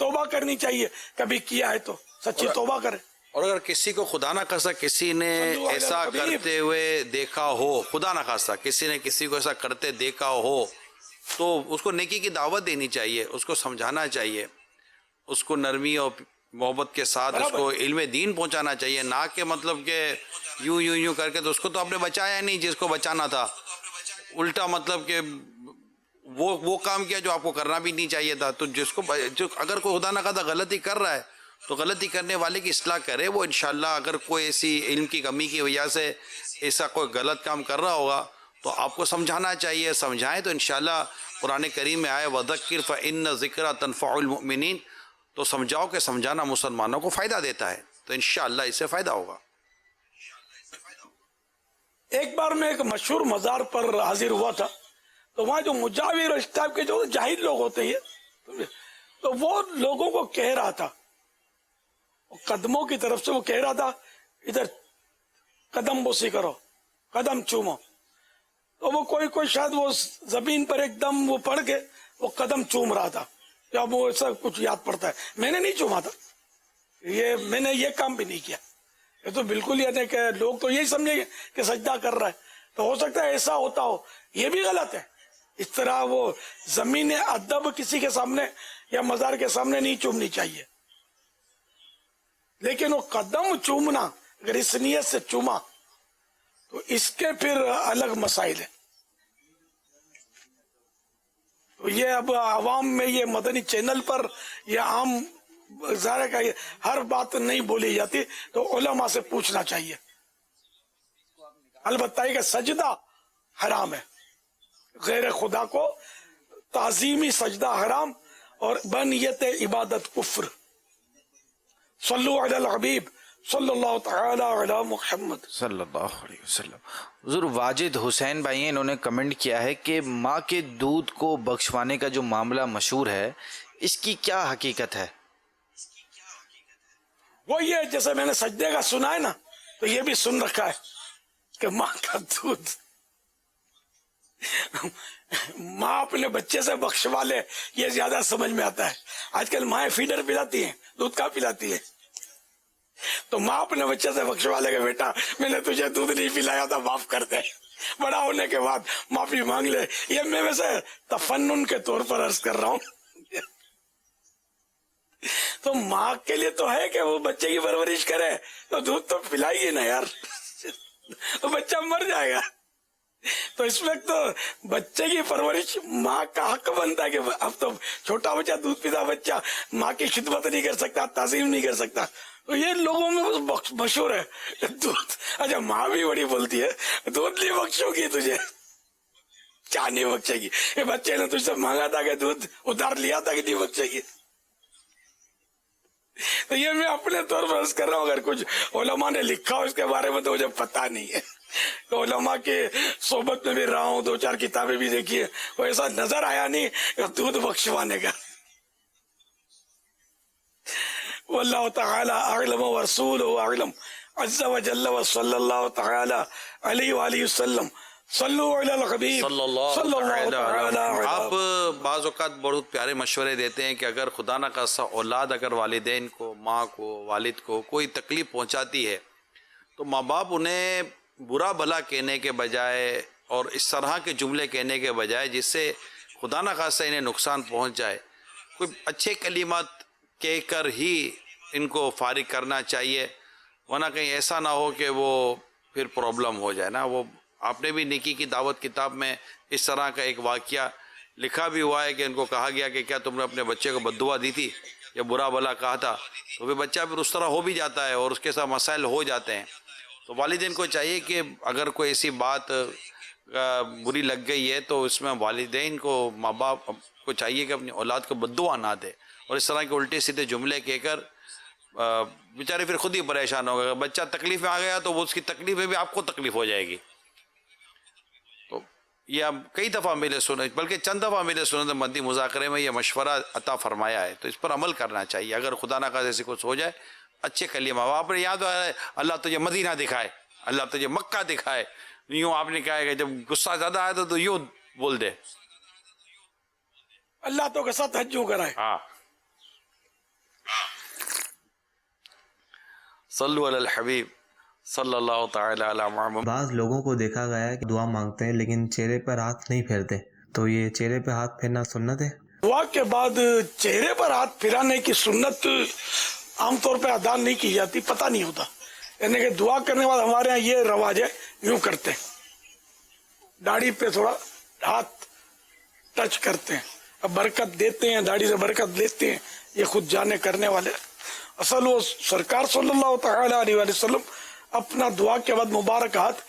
توبہ کرنی چاہیے، کبھی کیا ہے تو سچی توبہ کرے. اور اگر کسی کو خدا نہ خواستہ کسی نے ایسا کرتے ہوئے دیکھا ہو، خدا نہ خواستہ کسی نے کسی کو ایسا کرتے دیکھا ہو، تو اس کو نیکی کی دعوت دینی چاہیے، اس کو سمجھانا چاہیے، اس کو نرمی اور محبت کے ساتھ اس کو علم دین پہنچانا چاہیے، نہ کہ مطلب کہ یوں کر کے. تو اس کو تو آپ نے بچایا نہیں جس کو بچانا تھا، الٹا مطلب کہ وہ کام کیا جو آپ کو کرنا بھی نہیں چاہیے تھا. تو جس کو اگر کوئی خدا نہ خواستہ غلطی کر رہا ہے تو غلطی کرنے والے کی اصلاح کرے وہ انشاءاللہ. اگر کوئی ایسی علم کی کمی کی وجہ سے ایسا کوئی غلط کام کر رہا ہوگا تو آپ کو سمجھانا چاہیے، سمجھائیں. تو انشاءاللہ قرآن کریم میں آئے وَذَكِّرْ فَإِنَّ ذِكْرَ تَنْفَعُ الْمُؤْمِنِينَ، تو سمجھاؤ کہ سمجھانا مسلمانوں کو فائدہ دیتا ہے، تو انشاءاللہ اس سے فائدہ ہوگا. ایک بار میں ایک مشہور مزار پر حاضر ہوا تھا، تو وہاں جو مجاور اور اس ٹائپ کے جو جاہل لوگ ہوتے ہیں، تو وہ لوگوں کو کہہ رہا تھا، قدموں کی طرف سے وہ کہہ رہا تھا ادھر قدم بوسی کرو، قدم چومو. تو وہ کوئی شاید وہ زمین پر ایک دم وہ پڑ کے وہ قدم چوم رہا تھا. جب وہ ایسا کچھ یاد پڑتا ہے، میں نے نہیں چوما تھا، میں نے یہ کام بھی نہیں کیا. یہ تو بالکل یہ کہ لوگ تو یہی سمجھیں گے کہ سجدہ کر رہا ہے، تو ہو سکتا ہے ایسا ہوتا ہو، یہ بھی غلط ہے. اس طرح وہ زمین ادب کسی کے سامنے یا مزار کے سامنے نہیں چومنی چاہیے. لیکن وہ قدم چومنا اگر اس نیت سے چوما تو اس کے پھر الگ مسائل ہیں. تو یہ اب عوام میں یہ مدنی چینل پر یہ عام ظاہر کا ہر بات نہیں بولی جاتی، تو علماء سے پوچھنا چاہیے. البتہ کہ سجدہ حرام ہے، غیر خدا کو تعظیمی سجدہ حرام، اور بنیت عبادت کفر. صلو علی الحبیب صلی اللہ تعالی علی محمد صلی اللہ علیہ وسلم. حضور واجد حسین بھائی ہیں، انہوں نے کمنٹ کیا ہے کہ ماں کے دودھ کو بخشوانے کا جو معاملہ مشہور ہے، اس کی کیا حقیقت ہے؟ وہ یہ جیسے میں نے سجدے کا سنا ہے نا، تو یہ بھی سن رکھا ہے کہ ماں کا دودھ ماں اپنے بچے سے بخشوا لے، یہ زیادہ سمجھ میں آتا ہے. آج کل مائیں فیڈر پلاتی ہیں، دودھ کا پلاتی ہے، تو ماں اپنے بچے سے بخشوا لے کہ بیٹا میں نے تجھے دودھ نہیں پلایا تھا، معاف کر دے. بڑا ہونے کے بعد معافی مانگ لے. یہ میں ویسے تفنن کے طور پر عرض کر رہا ہوں. تو ماں کے لیے تو ہے کہ وہ بچے کی پرورش کرے، تو دودھ تو پلائے گی نا یار، تو بچہ مر جائے گا. تو اس وقت تو بچے کی پرورش ماں کا حق بنتا ہے کہ اب تو چھوٹا بچہ دودھ پیتا بچہ ماں کی خدمت نہیں کر سکتا، تعظیم نہیں کر سکتا. تو یہ لوگوں میں مشہور ہے دودھ. اچھا ماں بھی بڑی بولتی ہے دودھ نہیں بخشو گی تجھے، کیا نہیں بخشے گی؟ یہ بچے نے تجھ سے مانگا تھا کہ دودھ ادھار لیا تھا کہ نہیں بخشے گی. تو یہ میں اپنے طور پر عرض کر رہا ہوں، اگر کچھ علماء نے لکھا ہو اس کے بارے میں تو مجھے پتہ نہیں ہے. تو علماء کے صحبت میں بھی رہا ہوں، 2-4 کتابیں بھی دیکھی ہیں، وہ ایسا نظر آیا نہیں کہ دودھ بخشوانے کا. واللہ تعالی اعلم ورسولہ اعلم عز وجل وصلی اللہ تعالی علیہ وآلہ وسلم. صلو علی الحبیب صلی اللہ تعالی علیہ. آپ بعض اوقات بہت پیارے مشورے دیتے ہیں کہ اگر خدا نہ خواستہ اولاد اگر والدین کو، ماں کو، والد کو کوئی تکلیف پہنچاتی ہے تو ماں باپ انہیں برا بھلا کہنے کے بجائے اور اس طرح کے جملے کہنے کے بجائے جس سے خدا نہ خواستہ انہیں نقصان پہنچ جائے، کوئی اچھے کلمات کہہ کر ہی ان کو فارغ کرنا چاہیے، ورنہ کہیں ایسا نہ ہو کہ وہ پھر پرابلم ہو جائے نا. وہ آپ نے بھی نیکی کی دعوت کتاب میں اس طرح کا ایک واقعہ لکھا بھی ہوا ہے کہ ان کو کہا گیا کہ کیا تم نے اپنے بچے کو بد دعا دی تھی یا برا بھلا کہا تھا، تو پھر بچہ پھر اس طرح ہو بھی جاتا ہے اور اس کے ساتھ مسائل ہو جاتے ہیں. تو والدین کو چاہیے کہ اگر کوئی ایسی بات بری لگ گئی ہے تو اس میں والدین کو، ماں باپ کو چاہیے کہ اپنی اولاد کو بد دعا نہ دے اور اس طرح کے الٹے سیدھے جملے کہہ کر بیچارے پھر خود ہی پریشان ہوگا. بچہ تکلیف میں آ گیا تو وہ اس کی تکلیف میں بھی آپ کو تکلیف ہو جائے گی. تو یہ کئی دفعہ میرے سنے، بلکہ چند دفعہ میرے سنے تو مدنی مذاکرے میں یہ مشورہ عطا فرمایا ہے، تو اس پر عمل کرنا چاہیے. اگر خدا نہ خواستہ ایسی کچھ ہو جائے، اچھے کلمہ آپ نے یاد ہے، اللہ تجھے مدینہ دکھائے، اللہ تجھے مکہ دکھائے. یوں آپ نے کہا کہ جب غصہ زیادہ آیا تو یوں بول دے، اللہ تو کے ساتھ حج یوں کرائے. ہاں صلو علی الحبیب صلی اللہ تعالی علی محمد. بعض لوگوں کو دیکھا گیا ہے کہ دعا مانگتے ہیں لیکن چہرے پر ہاتھ نہیں پھیرتے، تو یہ چہرے پہ ہاتھ پھیرنا سنت ہے؟ دعا کے بعد چہرے پر ہاتھ پھرانے کی سنت عام طور پہ ادا نہیں کی جاتی، پتہ نہیں ہوتا. یعنی کہ دعا کرنے کے بعد ہمارے ہاں یہ رواج ہے، یوں کرتے ہیں، داڑھی پہ تھوڑا ہاتھ ٹچ کرتے ہیں، اب برکت دیتے ہیں، داڑھی سے برکت لیتے ہیں، یہ خود جانے کرنے والے. اصل وہ سرکار صلی اللہ تعالی علیہ وآلہ وسلم اپنا دعا کے بعد مبارک ہاتھ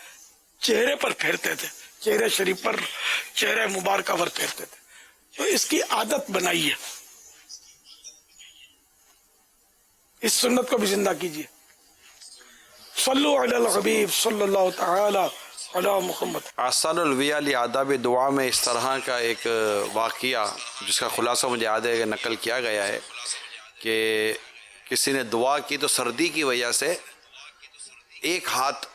چہرے پر پھیرتے تھے، چہرے شریف پر، چہرے مبارکہ پر پھیرتے تھے. تو اس کی عادت بنائی ہے، اس سنت کو بھی زندہ کیجیے. صلو علی الحبیب صلی اللہ تعالی علی محمد. آسان الویا لی آداب دعا میں اس طرح کا ایک واقعہ جس کا خلاصہ مجھے یاد ہے کہ نقل کیا گیا ہے کہ کسی نے دعا کی تو سردی کی وجہ سے ایک ہاتھ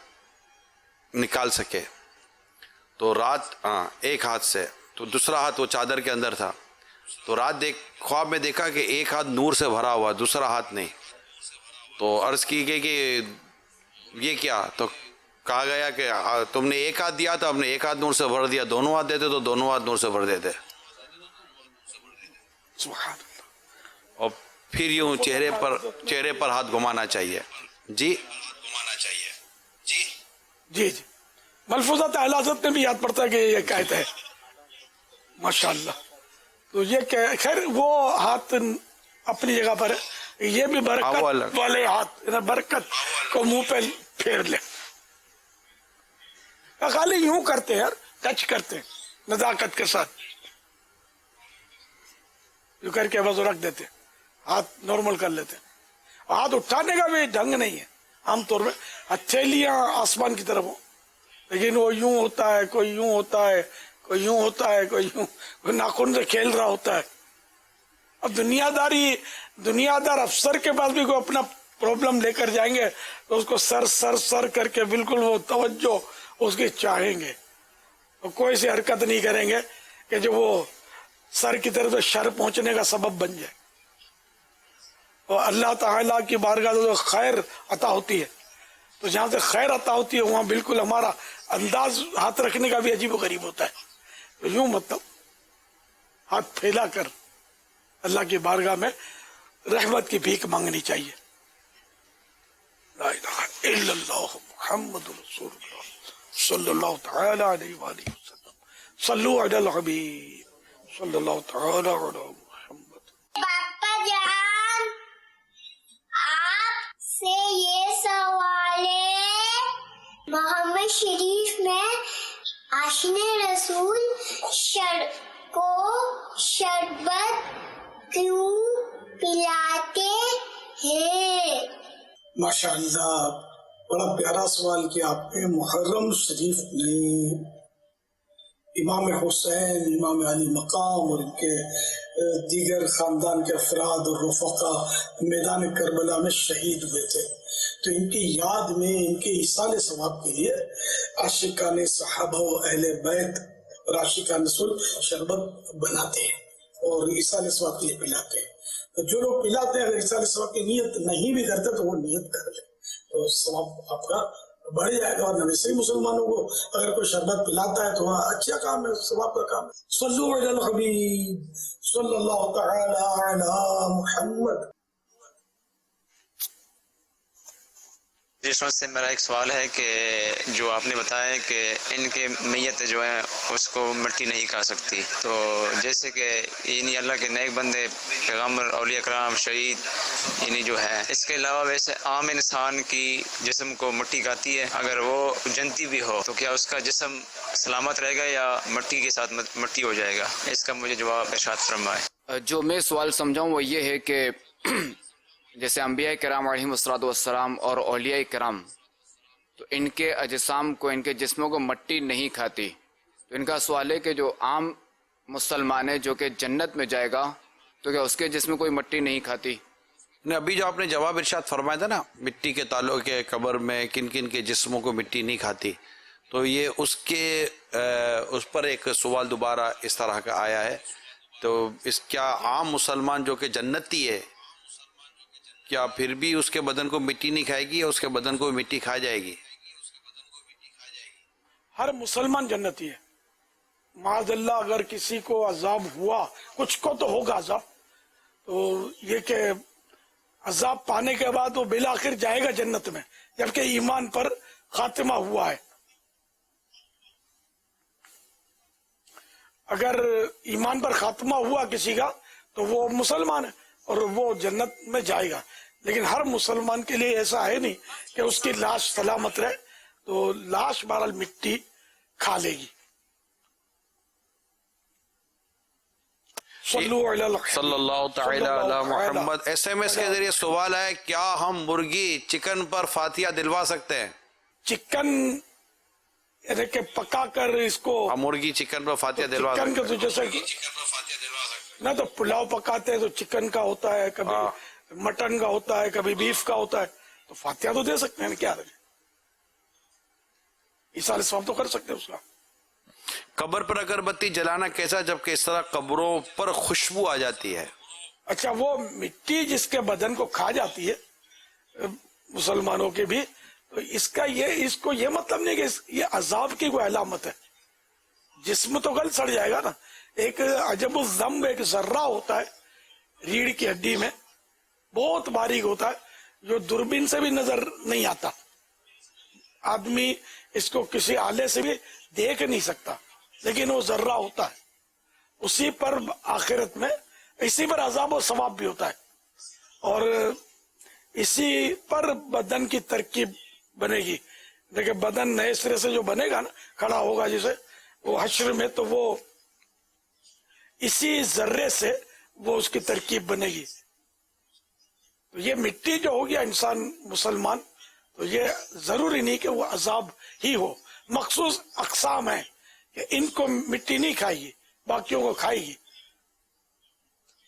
نکال سکے، تو رات ایک ہاتھ سے، تو دوسرا ہاتھ وہ چادر کے اندر تھا، تو رات خواب میں دیکھا کہ ایک ہاتھ نور سے بھرا ہوا، دوسرا ہاتھ نہیں. تو عرض کی گئی کہ یہ کیا؟ تو کہا گیا کہ تم نے ایک ہاتھ دیا تھا، ہم نے ایک ہاتھ نور سے بھر دیا، دونوں ہاتھ دیتے تو دونوں ہاتھ نور سے بھر دیتے. سبحان اللہ. اور پھر یوں چہرے پر ہاتھ گھمانا چاہیے. جی جی جی ملفوظات اعلی حضرت میں بھی یاد پڑتا ہے کہ یہ قید ہے، ماشاءاللہ. تو یہ خیر وہ ہاتھ اپنی جگہ پر ہے، یہ بھی برکت والے ہاتھ، برکت کو منہ پہ پھیر لے. خالی یوں کرتے ہیں، ٹچ کرتے ہیں نزاکت کے ساتھ، یوں کر کے بس رکھ دیتے، ہاتھ نارمل کر لیتے. ہاتھ اٹھانے کا بھی ڈھنگ نہیں ہے، عام طور پہ ہتھیلیاں آسمان کی طرف ہوں، لیکن وہ یوں ہوتا ہے، کوئی یوں ہوتا ہے، کوئی یوں ہوتا ہے، کوئی یوں، کوئی ناخن سے کھیل رہا ہوتا ہے. اب دنیا دار افسر کے پاس بھی کوئی اپنا پرابلم لے کر جائیں گے تو اس کو سر کر کے بالکل وہ توجہ اس کی چاہیں گے، کوئی سی حرکت نہیں کریں گے کہ جو وہ سر کی طرف شر پہنچنے کا سبب بن جائے. اور اللہ تعالیٰ کی بارگاہ سے جو خیر عطا ہوتی ہے، تو جہاں سے خیر عطا ہوتی ہے وہاں بالکل ہمارا انداز ہاتھ رکھنے کا بھی عجیب و غریب ہوتا ہے. تو یوں مطلب ہاتھ پھیلا کر اللہ کی بارگاہ میں رحمت کی بھیک مانگنی چاہیے. لا الہ الا اللہ محمد رسول اللہ صلی اللہ تعالی علیہ وآلہ وسلم. صلو علی الحبیب صلی اللہ تعالی علی محمد. پاپا جان آپ سے یہ سوال ہے، محمد شریف میں آشین رسول کو شربت کیوں پلاتے ہیں؟ ماشاءاللہ بڑا پیارا سوال کیا آپ نے. محرم شریف میں امام حسین، امام علی مقام اور ان کے دیگر خاندان کے افراد اور رفقا میدان کربلا میں شہید ہوئے تھے، تو ان کی یاد میں، ان کے ایصال ثواب کے لیے عاشقان صحابہ و اہل بیت اور عاشقان رسول شربت بناتے ہیں اور ایصال ثواب کے لیے پلاتے ہیں. تو جو لوگ پلاتے ہیں اگر ایصال ثواب کی نیت نہیں بھی کرتے تو وہ نیت کر لیں تو ثواب آپ کا بڑھ جائے گا. اور ویسے ہی مسلمانوں کو اگر کوئی شربت پلاتا ہے تو وہاں اچھا کام ہے، ثواب کا کام ہے. صلو علی الحبیب صلی اللہ تعالی علی محمد. جس وقت سے میرا ایک سوال ہے کہ جو آپ نے بتایا کہ ان کے میت جو ہیں اس کو مٹی نہیں کھا سکتی، تو جیسے کہ یعنی اللہ کے نیک بندے، پیغمبر، اولیاء کرام، شہید یعنی جو ہے، اس کے علاوہ ویسے عام انسان کی جسم کو مٹی کھاتی ہے، اگر وہ جنتی بھی ہو تو کیا اس کا جسم سلامت رہے گا یا مٹی کے ساتھ مٹی ہو جائے گا؟ اس کا مجھے جواب ارشاد فرمائے. جو میں سوال سمجھاؤں وہ یہ ہے کہ جیسے انبیاء کرام علیہم الصلوۃ والسلام اور اولیاء کرام، تو ان کے اجسام کو، ان کے جسموں کو مٹی نہیں کھاتی، تو ان کا سوال ہے کہ جو عام مسلمان ہے جو کہ جنت میں جائے گا تو کیا اس کے جسم کوئی مٹی نہیں کھاتی؟ ابھی جو آپ نے جواب ارشاد فرمایا تھا نا مٹی کے تعلق کے قبر میں کن کن کے جسموں کو مٹی نہیں کھاتی، تو یہ اس پر ایک سوال دوبارہ اس طرح کا آیا ہے. تو اس کیا عام مسلمان جو کہ جنتی ہے کیا پھر بھی اس کے بدن کو مٹی نہیں کھائے گی یا اس کے بدن کو مٹی کھا جائے گی؟ ہر مسلمان جنتی ہے. معاذ اللہ اگر کسی کو عذاب ہوا، کچھ کو تو ہوگا عذاب، تو یہ کہ عذاب پانے کے بعد وہ بالآخر جائے گا جنت میں، جبکہ ایمان پر خاتمہ ہوا ہے. اگر ایمان پر خاتمہ ہوا کسی کا تو وہ مسلمان ہے اور وہ جنت میں جائے گا. لیکن ہر مسلمان کے لیے ایسا ہے نہیں کہ اس کی لاش سلامت رہے، تو لاش بہرحال مٹی کھا لے گی. صلی اللہ تعالی علی محمد. ایس ایم ایس کے ذریعے سوال ہے، کیا ہم مرغی چکن پر فاتحہ دلوا سکتے ہیں؟ چکن یعنی کہ پکا کر اس کو مرغی چکن پر فاتحہ دلوا چکن سکتے کا تو جیسے نہ تو پلاؤ پکاتے ہیں تو چکن کا ہوتا ہے، کبھی مٹن کا ہوتا ہے، کبھی بیف کا ہوتا ہے، تو فاتحہ تو دے سکتے ہیں. کیا رہے ایسا سواب تو کر سکتے ہیں اس کا. قبر پر اگر بتی جلانا کیسا، جبکہ اس طرح قبروں پر خوشبو آ جاتی ہے؟ اچھا، وہ مٹی جس کے بدن کو کھا جاتی ہے مسلمانوں کے بھی، تو اس کو یہ مطلب نہیں کہ یہ عذاب کی کوئی علامت ہے. جسم تو گل سڑ جائے گا نا. ایک عجب الذنب ایک ذرہ ہوتا ہے ریڑھ کی ہڈی میں، بہت باریک ہوتا ہے، جو دوربین سے بھی نظر نہیں آتا. آدمی اس کو کسی آلے سے بھی دیکھ نہیں سکتا، لیکن وہ ذرہ ہوتا ہے. اسی پر آخرت میں اسی پر عذاب و ثواب بھی ہوتا ہے، اور اسی پر بدن کی ترکیب بنے گی. دیکھیں بدن نئے سرے سے جو بنے گا نا، کھڑا ہوگا جسے وہ حشر میں، تو وہ اسی ذرے سے وہ اس کی ترکیب بنے گی. تو یہ مٹی جو ہوگی انسان مسلمان، تو یہ ضروری نہیں کہ وہ عذاب ہی ہو. مخصوص اقسام ہیں کہ ان کو مٹی نہیں کھائے گی، باقیوں کو کھائے گی.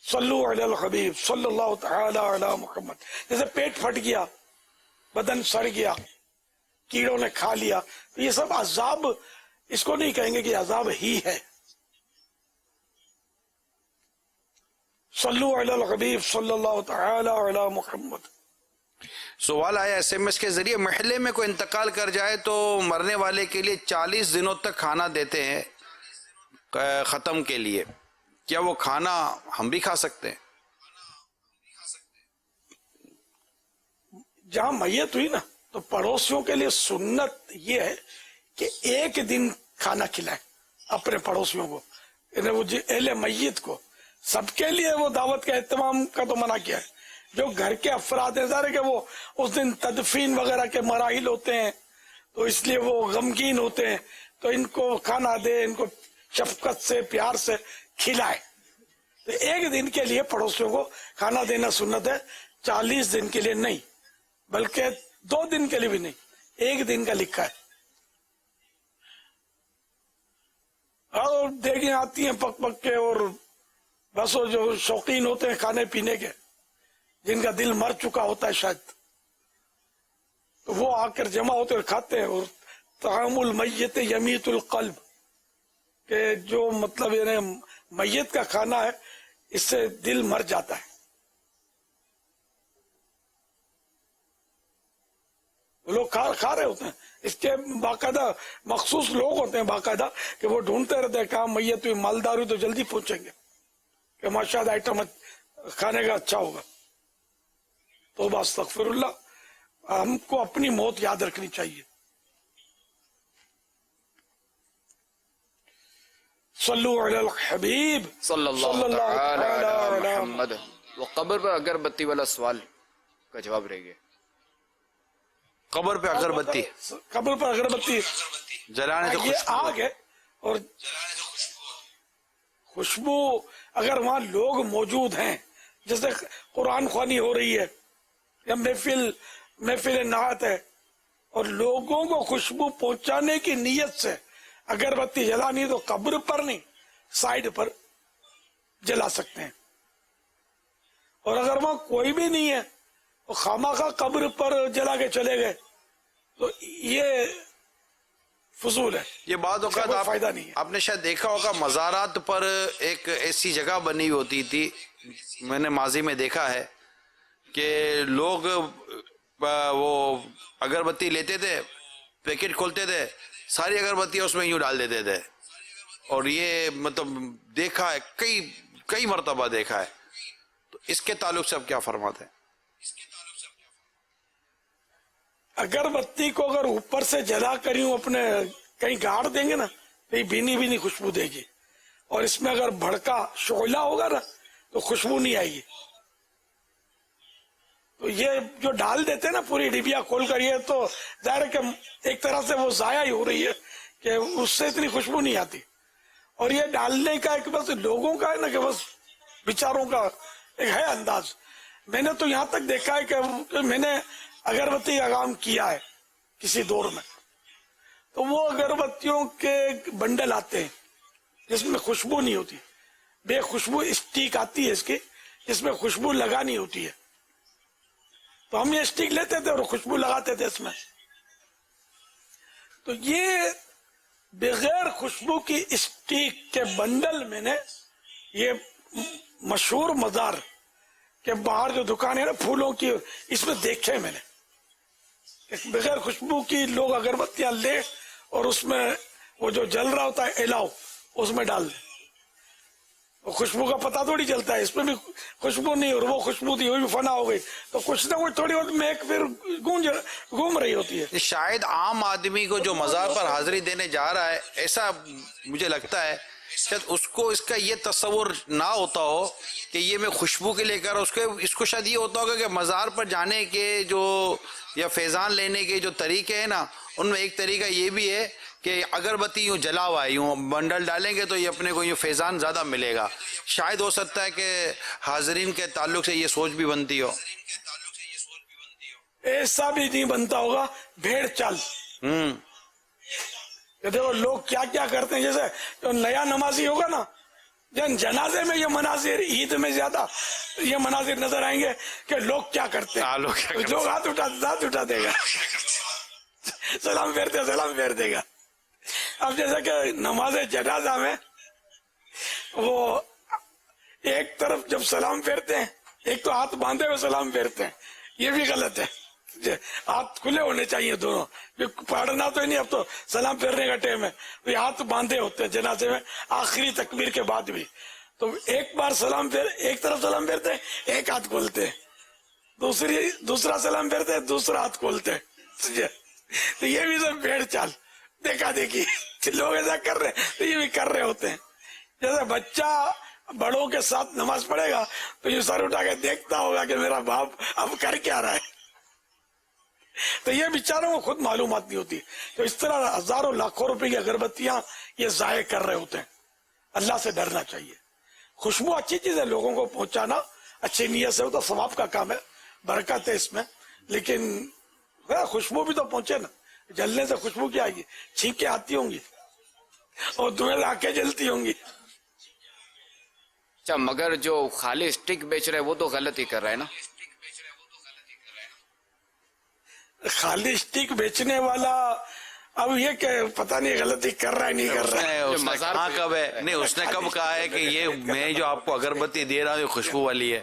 صلو علی الحبیب صلی اللہ تعالی علی محمد. جیسے پیٹ پھٹ گیا، بدن سڑ گیا، کیڑوں نے کھا لیا، تو یہ سب عذاب، اس کو نہیں کہیں گے کہ عذاب ہی ہے. صلو علی الحبیب صلی اللہ تعالی علی محمد. سوال آیا ایس ایم ایس کے ذریعے، محلے میں کوئی انتقال کر جائے تو مرنے والے کے لیے 40 دنوں تک کھانا دیتے ہیں ختم کے لیے، کیا وہ کھانا ہم بھی کھا سکتے ہیں؟ جہاں میت ہوئی نا، تو پڑوسیوں کے لیے سنت یہ ہے کہ ایک دن کھانا کھلائیں اپنے پڑوسیوں کو، یعنی وہ اہل میت کو. سب کے لیے وہ دعوت کا اہتمام کا تو منع کیا ہے. جو گھر کے افراد ہیں، ظاہر ہے کہ وہ اس دن تدفین وغیرہ کے مراحل ہوتے ہیں، تو اس لیے وہ غمگین ہوتے ہیں، تو ان کو کھانا دے، ان کو شفقت سے پیار سے کھلائے. تو ایک دن کے لیے پڑوسیوں کو کھانا دینا سنت ہے، 40 دن کے لیے نہیں، بلکہ 2 دن کے لیے بھی نہیں، 1 دن کا لکھا ہے. اور دیگیں آتی ہیں پک پک کے، اور بس وہ جو شوقین ہوتے ہیں کھانے پینے کے، جن کا دل مر چکا ہوتا ہے شاید، تو وہ آ کر جمع ہوتے اور کھاتے ہیں. اور طعام المیت یمیت القلب، کہ جو مطلب یعنی میت کا کھانا ہے، اس سے دل مر جاتا ہے. لوگ کھا رہے ہوتے ہیں، اس کے باقاعدہ مخصوص لوگ ہوتے ہیں باقاعدہ کہ وہ ڈھونڈتے رہتے ہیں کہاں میت ہوئی، مالدار ہوئی تو جلدی پہنچیں گے کہ ماشاء اللہ آئٹم کھانے کا اچھا ہوگا. توبہ استغفر اللہ. ہم کو اپنی موت یاد رکھنی چاہیے. صلو علی الحبیب صلی اللہ تعالی علی محمد. وہ قبر پر اگربتی والا سوال کا جواب رہ گیا. قبر پہ اگربتی، قبر پر اگربتی جلانے سے یہ آگ ہے، اور خوشبو اگر وہاں لوگ موجود ہیں، جیسے قرآن خوانی ہو رہی ہے یا محفل نعت ہے، اور لوگوں کو خوشبو پہنچانے کی نیت سے اگربتی جلانی، تو قبر پر نہیں، سائڈ پر جلا سکتے ہیں. اور اگر وہاں کوئی بھی نہیں ہے، وہ خامخواہ قبر پر جلا کے چلے گئے، تو یہ فضول ہے. یہ بعض اوقات فائدہ نہیں ہے. آپ نے شاید دیکھا ہوگا مزارات پر ایک ایسی جگہ بنی ہوتی تھی، میں نے ماضی میں دیکھا ہے کہ لوگ وہ اگربتی لیتے تھے، پیکٹ کھولتے تھے، ساری اگربتیاں اس میں یوں ڈال دیتے تھے، اور یہ مطلب دیکھا ہے، کئی مرتبہ دیکھا ہے. تو اس کے تعلق سے اب کیا فرماتے ہیں؟ اگربتی کو اگر اوپر سے جلا کر یوں اپنے کہیں گاڑ دیں گے نا تو یہ بھینی خوشبو دے گی، اور اس میں اگر بھڑکا شعلہ ہوگا نا تو خوشبو نہیں آئے گی. تو یہ جو ڈال دیتے ہیں نا پوری ڈبیا کھول کر، یہ تو ظاہر ہے کہ ایک طرح سے وہ ضائع ہی ہو رہی ہے کہ اس سے اتنی خوشبو نہیں آتی. اور یہ ڈالنے کا ایک بس لوگوں کا ہے نا کہ بس بیچاروں کا ایک ہے انداز. میں نے تو یہاں تک دیکھا ہے کہ میں نے اگربتی کا کام کیا ہے کسی دور میں، تو وہ اگربتیوں کے بنڈل آتے ہیں جس میں خوشبو نہیں ہوتی، بے خوشبو اسٹیک آتی ہے اس کی جس میں خوشبو لگانی ہوتی ہے. تو ہم یہ اسٹیک لیتے تھے اور خوشبو لگاتے تھے اس میں. تو یہ بغیر خوشبو کی اسٹیک کے بنڈل میں نے یہ مشہور مزار کے باہر جو دکان ہے نا پھولوں کی، اس میں دیکھے میں نے بغیر خوشبو کی لوگ اگربتیاں لے اور اس میں وہ جو جل رہا ہوتا ہے الاؤ اس میں ڈال دیں. خوشبو کا پتہ تھوڑی چلتا ہے، اس میں بھی خوشبو نہیں اور وہ خوشبو تھی وہ بھی فنا ہو گئی، تو کچھ نہ کچھ تھوڑی بہت مہک پھر گھوم رہی ہوتی ہے. شاید عام آدمی کو جو مزار پر حاضری دینے جا رہا ہے، ایسا مجھے لگتا ہے شاید اس کو اس کا یہ تصور نہ ہوتا ہو کہ یہ میں خوشبو کے لے کر اس کو شاید یہ ہوتا ہوگا کہ مزار پر جانے کے جو یا فیضان لینے کے جو طریقے ہیں نا، ان میں ایک طریقہ یہ بھی ہے کہ اگربتی یوں جلا ہوا ہے، یوں بنڈل ڈالیں گے تو یہ اپنے کو یوں فیضان زیادہ ملے گا. شاید ہو سکتا ہے کہ حاضرین کے تعلق سے یہ سوچ بھی بنتی ہو. ایسا بھی نہیں بنتا ہوگا، بھیڑ چال. دیکھو لوگ کیا کیا کرتے ہیں، جیسے جو نیا نمازی ہوگا نا، جنازے میں یہ مناظر، عید میں زیادہ یہ مناظر نظر آئیں گے کہ لوگ کیا کرتے ہیں. لوگ ہاتھ اٹھا دے گا، سلام پھیر دے گا. اب جیسا کہ نماز جنازہ میں وہ ایک طرف جب سلام پھیرتے ہیں، ایک تو ہاتھ باندھے ہوئے سلام پھیرتے ہیں، یہ بھی غلط ہے. ہاتھ کھلے ہونے چاہیے دونوں، پڑھنا تو نہیں، اب تو سلام پھیرنے کا ٹائم ہے. یہ ہاتھ باندھے ہوتے ہیں جنازے میں آخری تکبیر کے بعد بھی. تو ایک بار سلام ایک طرف سلام پھیرتے ہیں، ایک ہاتھ کھولتے ہیں، دوسرا سلام پھیرتے ہیں، دوسرا ہاتھ کھولتے ہیں. تو یہ بھی سب بھیڑ چال، دیکھا دیکھی لوگ ایسا کر رہے ہیں تو یہ بھی کر رہے ہوتے ہیں. جیسے بچہ بڑوں کے ساتھ نماز پڑھے گا تو یہ سر اٹھا کے دیکھتا ہوگا کہ میرا باپ اب کر کیا رہا ہے. تو یہ بیچاروں کو خود معلومات نہیں ہوتی. تو اس طرح ہزاروں لاکھوں روپے کی اگربتیاں یہ ضائع کر رہے ہوتے ہیں. اللہ سے ڈرنا چاہیے. خوشبو اچھی چیز ہے، لوگوں کو پہنچانا اچھی نیت سے ہو تو ثواب کا کام ہے، برکت ہے اس میں. لیکن خوشبو بھی تو پہنچے نا. جلنے سے خوشبو کیا آئے گی؟ چھینکیں آتی ہوں گی اور دھویں آنکھیں جلتی ہوں گی. اچھا، مگر جو خالی اسٹک بیچ رہے وہ تو غلط ہی کر رہا ہے نا. خالی اسٹک بیچنے والا اب یہ کہ پتہ نہیں غلطی کر رہا ہے نہیں کر رہا ہے. اس نے کہا کب ہے؟ نہیں، اس نے کب کہا ہے کہ یہ میں جو آپ کو اگربتی دے رہا ہوں یہ خوشبو والی ہے؟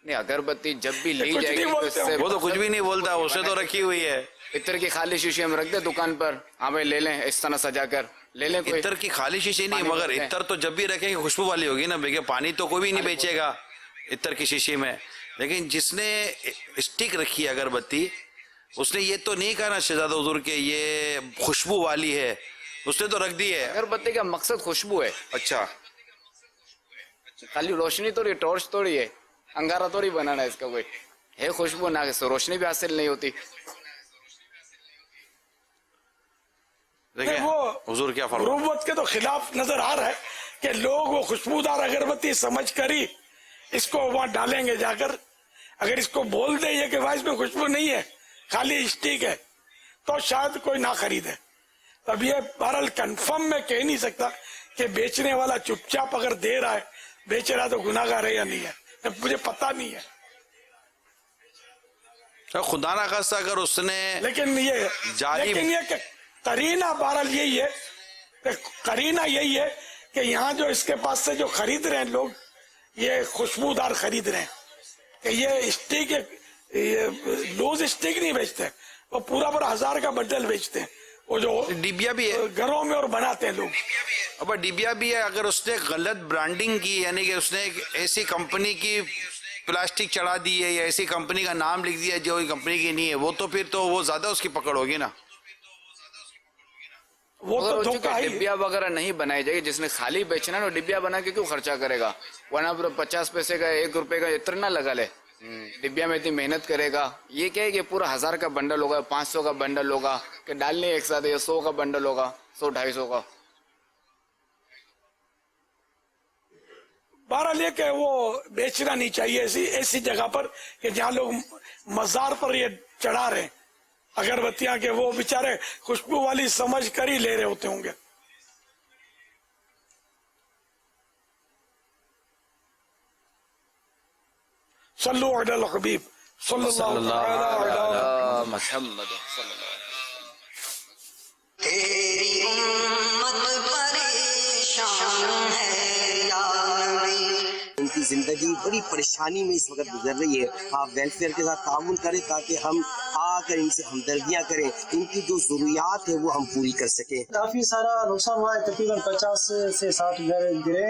نہیں، اگربتی جب بھی لی جائے گی وہ تو کچھ بھی نہیں بولتا، اسے تو رکھی ہوئی ہے. عطر کی خالی شیشے میں رکھ دے دکان پر، ہاں بھائی لے لیں، اس طرح سجا کر لے لیں. عطر کی خالی شیشے نہیں، مگر عطر تو جب بھی رکھیں گے خوشبو والی ہوگی نا. بھئی پانی تو کوئی بھی نہیں بیچے گا عطر کی شیشے میں. لیکن جس نے اسٹک رکھی ہے اگربتی، اس نے یہ تو نہیں کہا نا شہزادہ حضور کہ یہ خوشبو والی ہے، اس نے تو رکھ دی ہے. اگربتی کا مقصد خوشبو ہے. اچھا، خالی روشنی توڑی، ٹارچ توڑی ہے، انگارہ توڑی بنانا ہے اس کا کوئی ہے. خوشبو نہ روشنی بھی حاصل نہیں ہوتی. وہ حضور کیا فرمایا؟ غربت کے تو خلاف نظر آ رہا ہے کہ لوگ وہ خوشبودار اگربتی سمجھ کر ہی اس کو وہاں ڈالیں گے جا کر. اگر اس کو بول دیں یہ کہ بھائی اس میں خوشبو نہیں ہے، خالی اسٹک ہے، تو شاید کوئی نہ خریدے. اب یہ بہرحال کنفرم میں کہہ نہیں سکتا کہ بیچنے والا چپ چاپ اگر دے رہا ہے، بیچ رہا تو گناہ گار ہے یا نہیں ہے، مجھے پتا نہیں ہے. خدا نہ خواستہ اگر اس نے لیکن یہ کہ قرینہ بہرحال یہی ہے کہ قرینہ یہی ہے کہ یہاں جو اس کے پاس سے جو خرید رہے ہیں لوگ، یہ خوشبودار خرید رہے ہیں. کہ یہ اسٹک لوز اسٹک نہیں بیچتے، وہ پورا 1000 کا بنڈل بیچتے ہیں، وہ جو ڈبیا بھی ہے گھروں میں اور بناتے ہیں لوگ. اب ڈبیا بھی ہے. اگر اس نے غلط برانڈنگ کی، یعنی کہ اس نے ایک ایسی کمپنی کی پلاسٹک چڑھا دی ہے یا ایسی کمپنی کا نام لکھ دیا جو کمپنی کی نہیں ہے، وہ تو پھر تو وہ زیادہ اس کی پکڑ ہوگی نا. وہ تو دھوکہ ہے. ڈبیا وغیرہ نہیں بنائی جائے گی. جس نے خالی بیچنا ہے ڈبیا بنا کے کیوں خرچہ کرے گا؟ ورنہ 50 پیسے کا 1 روپے کا اتنا لگا لے، ڈبیا میں اتنی محنت کرے گا. یہ کیا ہے کہ پورا 1000 کا بنڈل ہوگا، 500 کا بنڈل ہوگا، کہ ڈالنے ایک ساتھ 100 کا بنڈل ہوگا، 100-250 کا. بہرحال یہ کہ وہ بیچنا نہیں چاہیے ایسی جگہ پر کہ جہاں لوگ مزار پر یہ چڑھا رہے ہیں اگربتیاں، کہ وہ بیچارے خوشبو والی سمجھ کر ہی لے رہے ہوتے ہوں گے. صلو علی الحبیب صلی اللہ علیہ محمد. تیری امت پریشان ہے یا نبی. ان کی زندگی بڑی پریشانی میں اس وقت گزر رہی ہے. آپ ویلفیئر کے ساتھ تعاون کریں تاکہ ہم آ کر ان سے ہمدردیاں کریں، ان کی جو ضروریات ہیں وہ ہم پوری کر سکیں. کافی سارا نقصان ہوا ہے، تقریباً 50 سے 60 گھر گرے.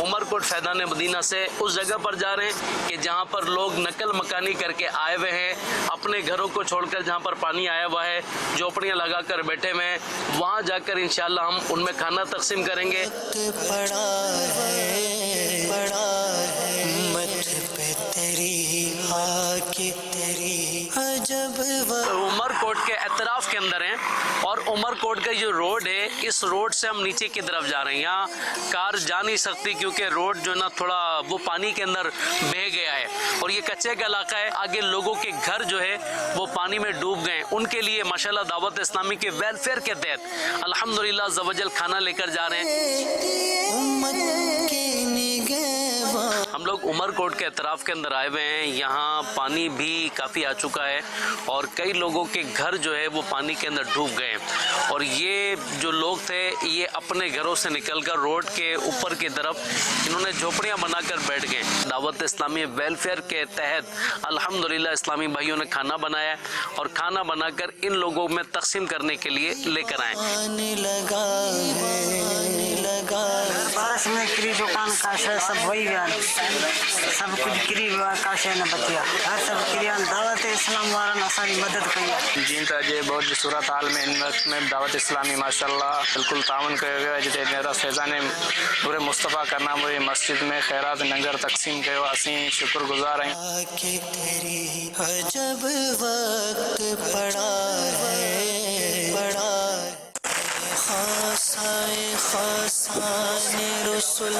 عمر کوٹ فیضان مدینہ سے اس جگہ پر جا رہے ہیں کہ جہاں پر لوگ نقل مکانی کر کے آئے ہوئے ہیں، اپنے گھروں کو چھوڑ کر جہاں پر پانی آیا ہوا ہے، جھوپڑیاں لگا کر بیٹھے ہوئے ہیں، وہاں جا کر انشاءاللہ ہم ان میں کھانا تقسیم کریں گے۔ عمر کوٹ کے اطراف کے اندر ہیں اور عمر کوٹ کا جو روڈ ہے، اس روڈ سے ہم نیچے کی طرف جا رہے ہیں۔ یہاں کار جا نہیں سکتی کیونکہ روڈ جو ہے نا تھوڑا وہ پانی کے اندر بہہ گیا ہے اور یہ کچے کا علاقہ ہے۔ آگے لوگوں کے گھر جو ہے وہ پانی میں ڈوب گئے، ان کے لیے ماشاءاللہ دعوت اسلامی کے ویلفیئر کے تحت الحمدللہ عز و جل کھانا لے کر جا رہے ہیں۔ ہم لوگ عمر کوٹ کے اطراف کے اندر آئے ہوئے ہیں، یہاں پانی بھی کافی آ چکا ہے اور کئی لوگوں کے گھر جو ہے وہ پانی کے اندر ڈوب گئے اور یہ جو لوگ تھے یہ اپنے گھروں سے نکل کر روڈ کے اوپر کی طرف انہوں نے جھوپڑیاں بنا کر بیٹھ گئے۔ دعوت اسلامی ویلفیئر کے تحت الحمدللہ اسلامی بھائیوں نے کھانا بنایا اور کھانا بنا کر ان لوگوں میں تقسیم کرنے کے لیے لے کر آئے۔ بارش میں کری دکان کا سب وہی سب کچھ کری کا نہ بچیا ہر سب کریان دعوت اسلام والا اسانی مدد کی جین تاجے بہت صورت حال میں ان وقت میں دعوت اسلامی ماشاءاللہ بالکل تعاون کرے گا جتے میرا فیضان پورے مصطفیٰ کرنا پوری مسجد میں خیرات نگر تقسیم کیو اسی شکر گزار ہیں کہ تیری عجب وقت پڑا ہے پڑا خاصائے خاصان رسول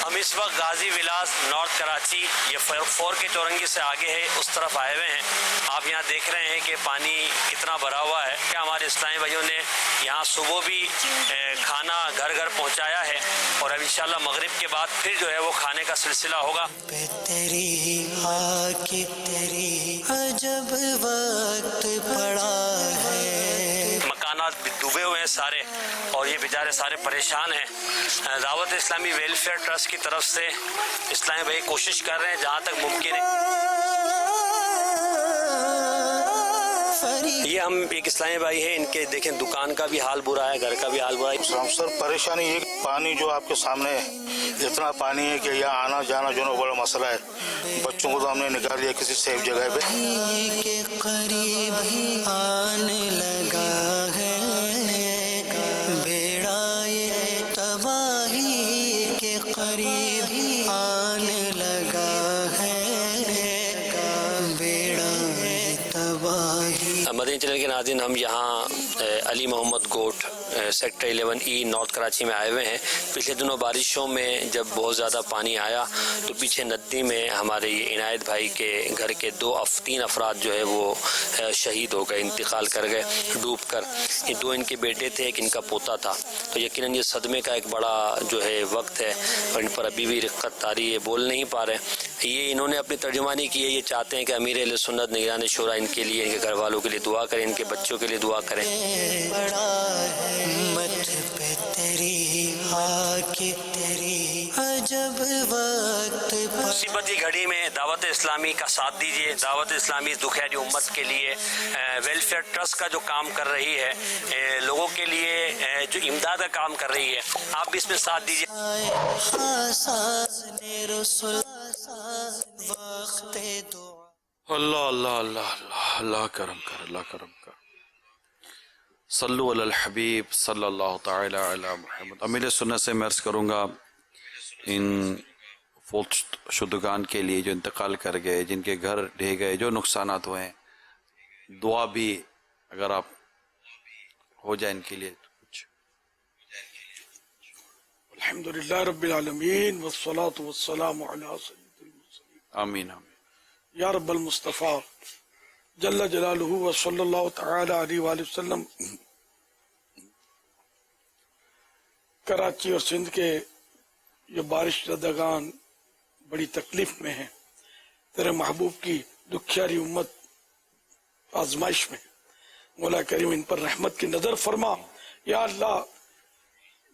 ہم اس وقت غازی ولاس نارتھ کراچی یہ 4 کے چورنگی سے آگے ہے اس طرف آئے ہوئے ہیں۔ آپ یہاں دیکھ رہے ہیں کہ پانی کتنا بھرا ہوا ہے کہ ہمارے اسلامی بھائیوں نے یہاں صبح بھی کھانا گھر گھر پہنچایا ہے اور اب انشاءاللہ مغرب کے بعد پھر جو ہے وہ کھانے کا سلسلہ ہوگا۔ تیری عجب وقت پڑا ہے مکانات ڈوبے ہوئے ہیں سارے اور یہ بیچارے سارے پریشان ہیں۔ دعوت اسلامی ویلفیئر ٹرسٹ کی طرف سے اسلامی بھائی کوشش کر رہے ہیں جہاں تک ممکن ہے۔ یہ ہم ایک اسلامی بھائی ہیں، ان کے دیکھیں دکان کا بھی حال برا ہے، گھر کا بھی حال برا ہے۔ سر پریشانی یہ پانی جو آپ کے سامنے ہے اتنا پانی ہے کہ یہاں آنا جانا جو بڑا مسئلہ ہے۔ بچوں کو تو ہم نے نکال لیا کسی سیف جگہ پہ۔ قریب آنے لگا ہے بیڑا یہ تباہی کے قریب آنے لگا ہے بیڑا تباہی۔ مدنی چینل کے ناظرین، ہم یہاں علی محمد گوٹ سیکٹر 11E نارتھ کراچی میں آئے ہوئے ہیں۔ پچھلے دنوں بارشوں میں جب بہت زیادہ پانی آیا تو پیچھے ندی میں ہمارے عنایت بھائی کے گھر کے 3 افراد جو ہے وہ شہید ہو گئے، انتقال کر گئے ڈوب کر۔ یہ 2 ان کے بیٹے تھے، ایک ان کا پوتا تھا۔ تو یقیناً یہ صدمے کا ایک بڑا جو ہے وقت ہے اور ان پر ابھی بھی رقت طاری ہے، بول نہیں پا رہے۔ یہ انہوں نے اپنی ترجمانی کی ہے، یہ چاہتے ہیں کہ امیر اہل سنت نگران شورا ان کے لیے، ان کے گھر والوں کے لیے دعا کریں، ان کے بچوں کے لیے دعا کریں۔ مصیبت کی گھڑی میں دعوت اسلامی کا ساتھ دیجیے۔ دعوت اسلامی دکھیاری امت کے لیے ویلفیئر ٹرسٹ کا جو کام کر رہی ہے، لوگوں کے لیے جو امداد کا کام کر رہی ہے، آپ بھی اس میں ساتھ دیجیے۔ اللہ اللہ اللہ اللہ اللہ کرم کر، اللہ کرم کر۔ صلو علی الحبیب صلی اللہ تعالی علی محمد۔ امیر سنت سے میں عرض کروں گا ان فوت شدگان کے لیے جو انتقال کر گئے، جن کے گھر ڈھہ گئے، جو نقصانات ہوئے ہیں، دعا بھی اگر آپ ہو جائے ان کے لیے کچھ۔ الحمدللہ رب العالمین والصلاة والسلام علی سید المرسلین۔ آمین آمین یا رب المصطفیٰ جل جلالہ و صلی اللہ تعالی علیہ وآلہ وسلم۔ کراچی اور سندھ کے یہ بارش زدگان بڑی تکلیف میں ہیں، تیرے محبوب کی دکھیاری امت آزمائش میں، مولا کریم ان پر رحمت کی نظر فرما۔ یا اللہ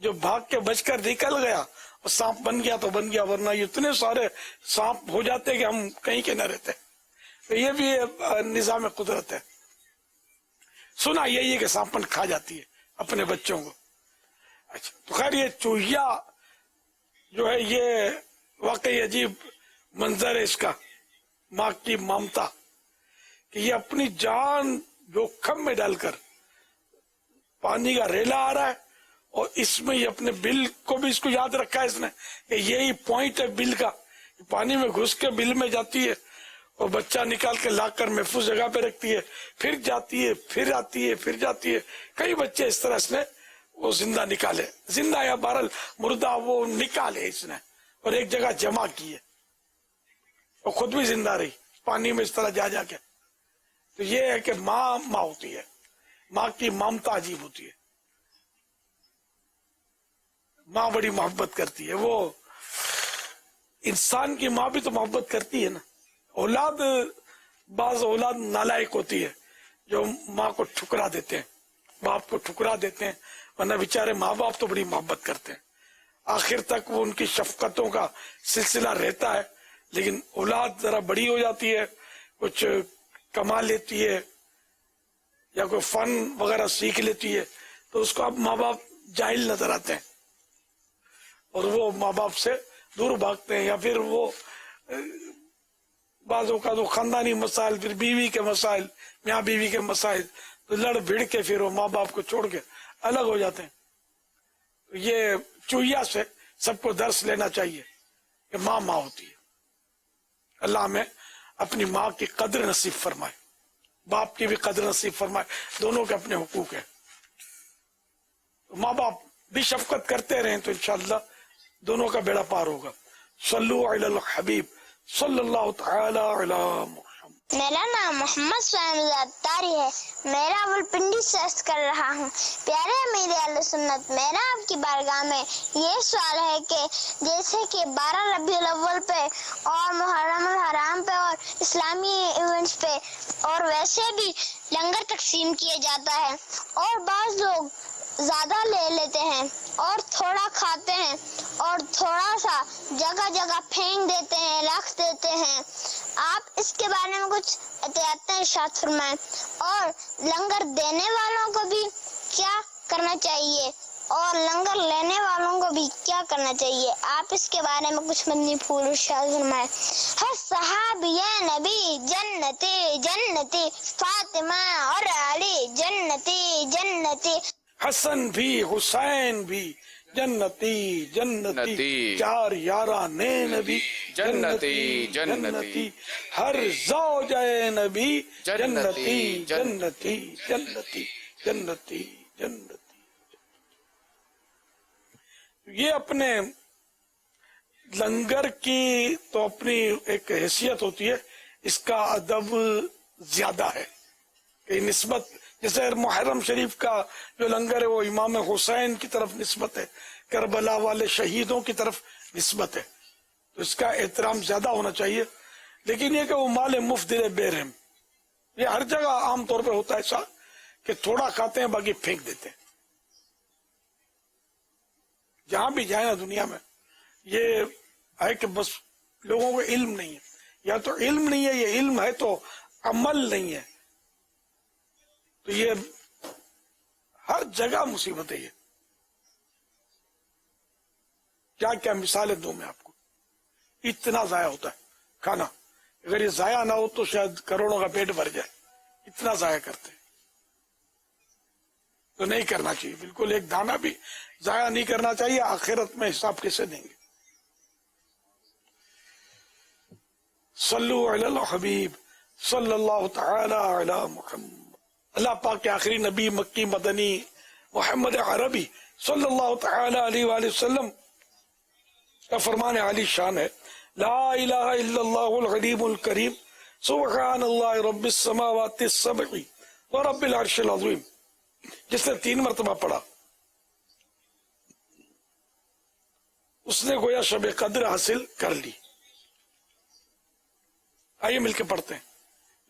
جو بھاگ کے بچ کر نکل گیا اور سانپ بن گیا تو بن گیا، ورنہ اتنے سارے سانپ ہو جاتے کہ ہم کہیں کے نہ رہتے. تو یہ بھی نظام قدرت ہے. سنا یہی ہے کہ سانپن کھا جاتی ہے اپنے بچوں کو. اچھا تو خیر یہ چوہیا جو ہے یہ واقعی عجیب منظر ہے اس کا، ماں کی ممتا کہ یہ اپنی جان جوخم میں ڈال کر پانی کا ریلا آ رہا ہے اور اس میں یہ اپنے بل کو بھی اس کو یاد رکھا ہے اس نے کہ یہی پوائنٹ ہے بل کا. پانی میں گھس کے بل میں جاتی ہے اور بچہ نکال کے لا کر محفوظ جگہ پہ رکھتی ہے، پھر جاتی ہے، پھر آتی ہے، پھر جاتی ہے. کئی بچے اس طرح اس نے وہ زندہ نکالے، زندہ یا بہرحال مردہ وہ نکالے اس نے اور ایک جگہ جمع کیے اور خود بھی زندہ رہی پانی میں اس طرح جا جا کے. تو یہ ہے کہ ماں ہوتی ہے، ماں کی ممتا عجیب ہوتی ہے. ماں بڑی محبت کرتی ہے. وہ انسان کی ماں بھی تو محبت کرتی ہے نا. بعض اولاد نالائق ہوتی ہے جو ماں کو ٹھکرا دیتے ہیں، باپ کو ٹھکرا دیتے ہیں، ورنہ بیچارے ماں باپ تو بڑی محبت کرتے ہیں. آخر تک وہ ان کی شفقتوں کا سلسلہ رہتا ہے، لیکن اولاد ذرا بڑی ہو جاتی ہے، کچھ کما لیتی ہے یا کوئی فن وغیرہ سیکھ لیتی ہے تو اس کو اب ماں باپ جاہل نظر آتے ہیں اور وہ ماں باپ سے دور بھاگتے ہیں. یا پھر وہ بعضوں کا تو خاندانی مسائل، پھر بیوی کے مسائل، میاں بیوی کے مسائل، تو لڑ بھیڑ کے پھر وہ ماں باپ کو چھوڑ کے الگ ہو جاتے ہیں. یہ چوہیا سے سب کو درس لینا چاہیے کہ ماں ہوتی ہے. اللہ ہمیں اپنی ماں کی قدر نصیب فرمائے، باپ کی بھی قدر نصیب فرمائے. دونوں کے اپنے حقوق ہیں. ماں باپ بھی شفقت کرتے رہیں تو انشاءاللہ دونوں کا بیڑا پار ہوگا. صلو علی الحبیب صلی اللہ تعالی علی محمد. میرا نام محمد سہیل اتاری ہے. میں راولپنڈی سے عرض کر رہا ہوں. پیارے امیر اہل سنت، میرا آپ کی بارگاہ میں یہ سوال ہے کہ جیسے کہ 12 ربیع الاول پہ اور محرم الحرام پہ اور اسلامی ایونٹس پہ اور ویسے بھی لنگر تقسیم کیا جاتا ہے اور بعض لوگ زیادہ لے لیتے ہیں اور تھوڑا کھاتے ہیں اور تھوڑا سا جگہ جگہ پھینک دیتے ہیں، رکھ دیتے ہیں. آپ اس کے بارے میں کچھ احتیاط ارشاد فرمائیں. اور لنگر دینے والوں کو بھی کیا کرنا چاہیے اور لنگر لینے والوں کو بھی کیا کرنا چاہیے؟ آپ اس کے بارے میں کچھ مدنی پھول ارشاد فرمائیں. ہر صحابی نبی جنتی جنتی، فاطمہ اور علی جنتی جنتی، حسن بھی حسین بھی جنتی جنتی، چار یاران نبی جنتی جنتی، ہر زوجہ نبی جنتی جنتی جنتی جنتی جنتی. یہ اپنے لنگر کی تو اپنی ایک حیثیت ہوتی ہے، اس کا ادب زیادہ ہے کہ نسبت، جیسے محرم شریف کا جو لنگر ہے وہ امام حسین کی طرف نسبت ہے، کربلا والے شہیدوں کی طرف نسبت ہے، تو اس کا احترام زیادہ ہونا چاہیے. لیکن یہ کہ وہ مال مفت دے بے رحم، یہ ہر جگہ عام طور پہ ہوتا ہے ایسا کہ تھوڑا کھاتے ہیں باقی پھینک دیتے ہیں. جہاں بھی جائیں نا دنیا میں یہ ہے کہ بس لوگوں کو علم نہیں ہے، یا تو علم نہیں ہے، یہ علم ہے تو عمل نہیں ہے. تو یہ ہر جگہ مصیبت ہے. یہ کیا کیا مثالیں دوں میں آپ کو. اتنا ضائع ہوتا ہے کھانا، اگر یہ ضائع نہ ہو تو شاید کروڑوں کا پیٹ بھر جائے، اتنا ضائع کرتے ہیں. تو نہیں کرنا چاہیے، بالکل ایک دانہ بھی ضائع نہیں کرنا چاہیے. آخرت میں حساب کیسے دیں گے؟ صلو علی الحبیب صلی اللہ تعالی علی محمد. اللہ پاک کے آخری نبی مکی مدنی محمد عربی صلی اللہ تعالی علیہ وآلہ وسلم کا فرمان عالی شان ہے، لا الہ الا اللہ العلیم الکریم سبحان اللہ رب السماوات السبع ورب العرش العظیم. جس نے 3 مرتبہ پڑھا اس نے گویا شب قدر حاصل کر لی. آئیے مل کے پڑھتے ہیں.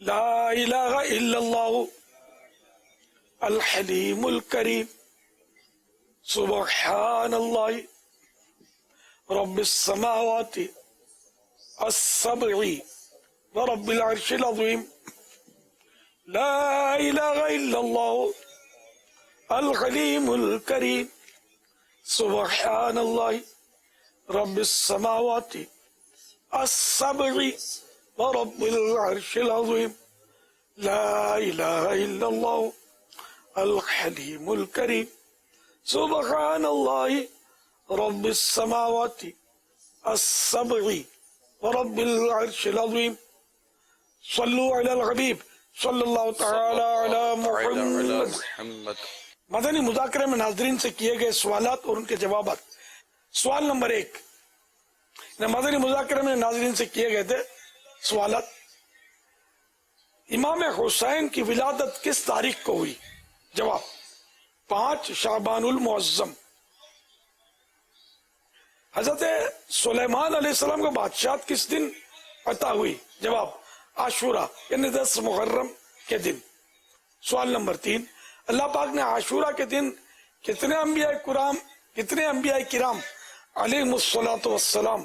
لا الہ الا اللہ الحلیم الکریم سبحان اللہ رب السماوات السبع ورب العرش العظیم لا الہ الا اللہ العلیم الکریم سبحان اللہ رب السماوات السبع ورب العرش العظیم لا الہ الا اللہ الحلیم الکریم سبحان اللہ رب السماوات السبع ورب العرش العظیم صلو علی الحبیب صلی اللہ تعالی علی محمد. مدنی مذاکرے میں ناظرین سے کیے گئے سوالات اور ان کے جوابات. سوال نمبر 1 مدنی مذاکرے میں ناظرین سے کیے گئے تھے سوالات. امام حسین کی ولادت کس تاریخ کو ہوئی؟ جواب 5 شعبان المعظم. حضرت سلیمان علیہ السلام کو بادشاہت کس دن عطا ہوئی؟ جواب عاشورہ یعنی 10 محرم کے دن. سوال نمبر 3 اللہ پاک نے عاشورہ کے دن کتنے انبیاء کرام علیہم الصلاۃ والسلام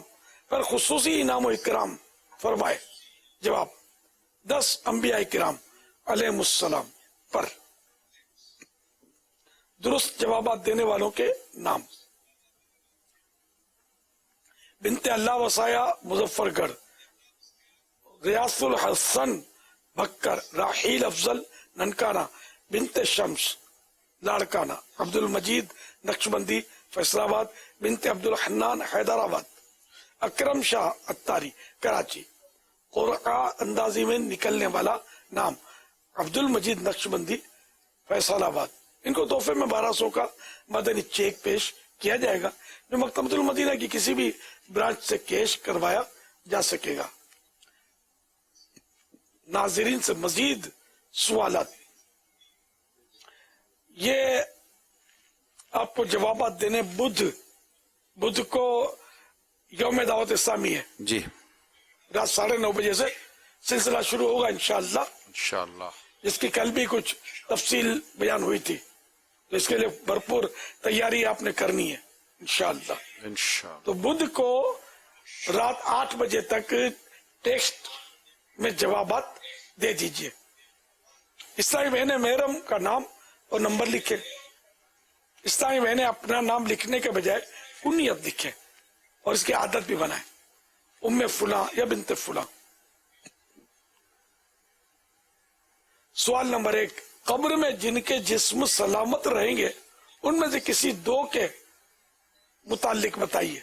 پر خصوصی انعام و اکرام فرمائے؟ جواب 10 انبیاء کرام علیہم السلام پر. درست جوابات دینے والوں کے نام: بنت اللہ وسایہ مظفر گڑھ، ریاض الحسن بکر، راحیل افضل ننکانہ، بنت شمس لاڑکانہ، عبد المجید نقشبندی فیصل آباد، بنت عبد الحنان حیدرآباد، اکرم شاہ اتاری کراچی. قرآ اندازی میں نکلنے والا نام عبد المجید نقشبندی فیصل آباد. ان کو تحفے میں 1200 کا مدنی چیک پیش کیا جائے گا جو مکتبۃ المدینہ کی کسی بھی برانچ سے کیش کروایا جا سکے گا. ناظرین سے مزید سوالات. یہ آپ کو جوابات دینے بدھ کو یوم دعوت اسلامی ہے جی. رات 9:30 بجے سے سلسلہ شروع ہوگا انشاءاللہ، جس کی کل بھی کچھ تفصیل بیان ہوئی تھی، تو اس کے لیے بھرپور تیاری آپ نے کرنی ہے انشاءاللہ. تو بدھ کو رات 8 بجے تک ٹیکسٹ میں جوابات دے دیجئے. اسلامی بہنیں محرم کا نام اور نمبر لکھیں. اسلامی بہنیں اپنا نام لکھنے کے بجائے کنیت لکھیں اور اس کی عادت بھی بنائیں، ام فلاں یا بنت فلاں. سوال نمبر 1 قبر میں جن کے جسم سلامت رہیں گے ان میں سے کسی 2 کے متعلق بتائیے.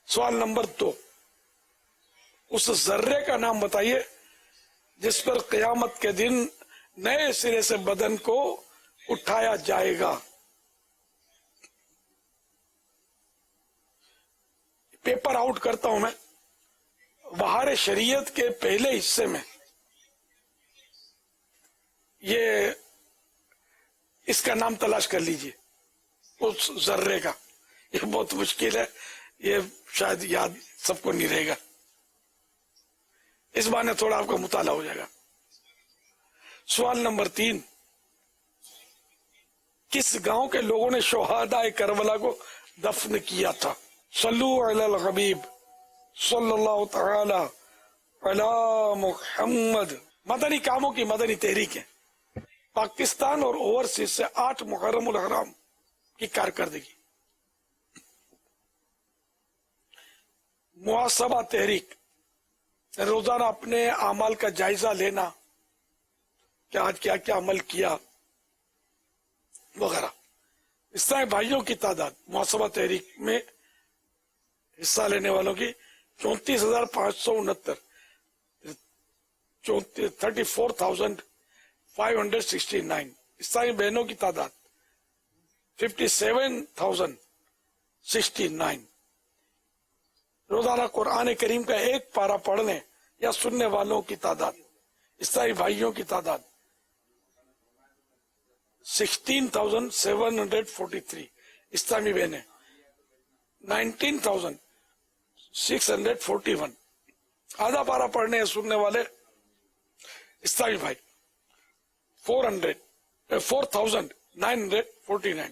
سوال نمبر 2 اس ذرے کا نام بتائیے جس پر قیامت کے دن نئے سرے سے بدن کو اٹھایا جائے گا. پیپر آؤٹ کرتا ہوں میں. بہار شریعت کے پہلے حصے میں یہ اس کا نام تلاش کر لیجئے، اس ذرے کا. یہ بہت مشکل ہے، یہ شاید یاد سب کو نہیں رہے گا، اس بہانے تھوڑا آپ کا مطالعہ ہو جائے گا. سوال نمبر 3 کس گاؤں کے لوگوں نے شہداء کربلا کو دفن کیا تھا؟ صلو علی الحبیب صلی اللہ تعالی علی محمد. مدنی کاموں کی مدنی تحریک ہے. پاکستان اور اوورسیز سے 8 محرم الحرام کی کارکردگی. محاسبہ تحریک روزانہ اپنے اعمال کا جائزہ لینا کہ آج کیا کیا عمل کیا وغیرہ. اسلامی بھائیوں کی تعداد محاسبہ تحریک میں حصہ لینے والوں کی 34,569، 34,569. اسلامی بہنوں کی تعداد 57,069. روزانہ قرآن کریم کا ایک پارہ پڑھنے یا سننے والوں کی تعداد اسلامی بھائیوں کی تعداد 16,743. اسلامی بہنیں 19,641. آدھا پارہ پڑھنے یا سننے والے اسلامی بھائی 4,949.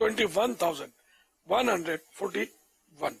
21,141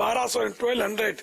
1200 and 1200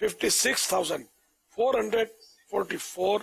56,444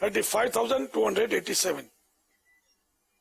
35,287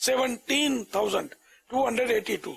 17,282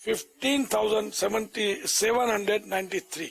15,793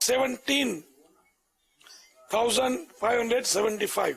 17,575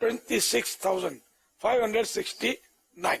26,569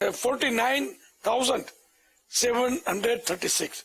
49,736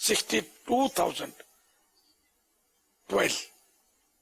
62,012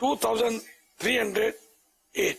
2,308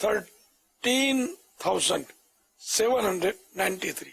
13,793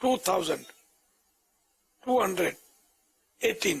2,218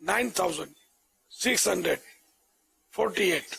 9,648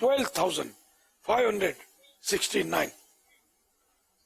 12,569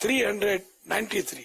393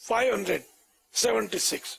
576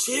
6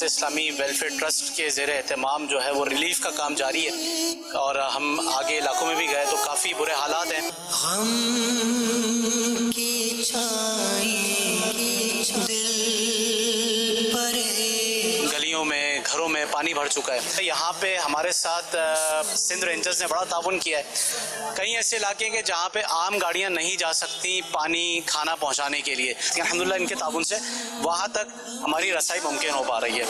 دعوت اسلامی ویلفیئر ٹرسٹ کے زیر اہتمام جو ہے وہ ریلیف کا کام جاری ہے، اور ہم آگے علاقوں میں بھی گئے تو کافی برے حالات ہیں۔ غم کی چھائی دل پر گلیوں میں، گھروں میں پانی بھر چکا ہے۔ یہاں پہ ہمارے ساتھ سندھ رینجرز نے بڑا تعاون کیا ہے۔ کئی ایسے علاقے ہیں کہ جہاں پہ عام گاڑیاں نہیں جا سکتی پانی کھانا پہنچانے کے لیے، الحمدللہ ان کے تعاون سے وہاں تک ہماری رسائی ممکن ہو پا رہی ہے۔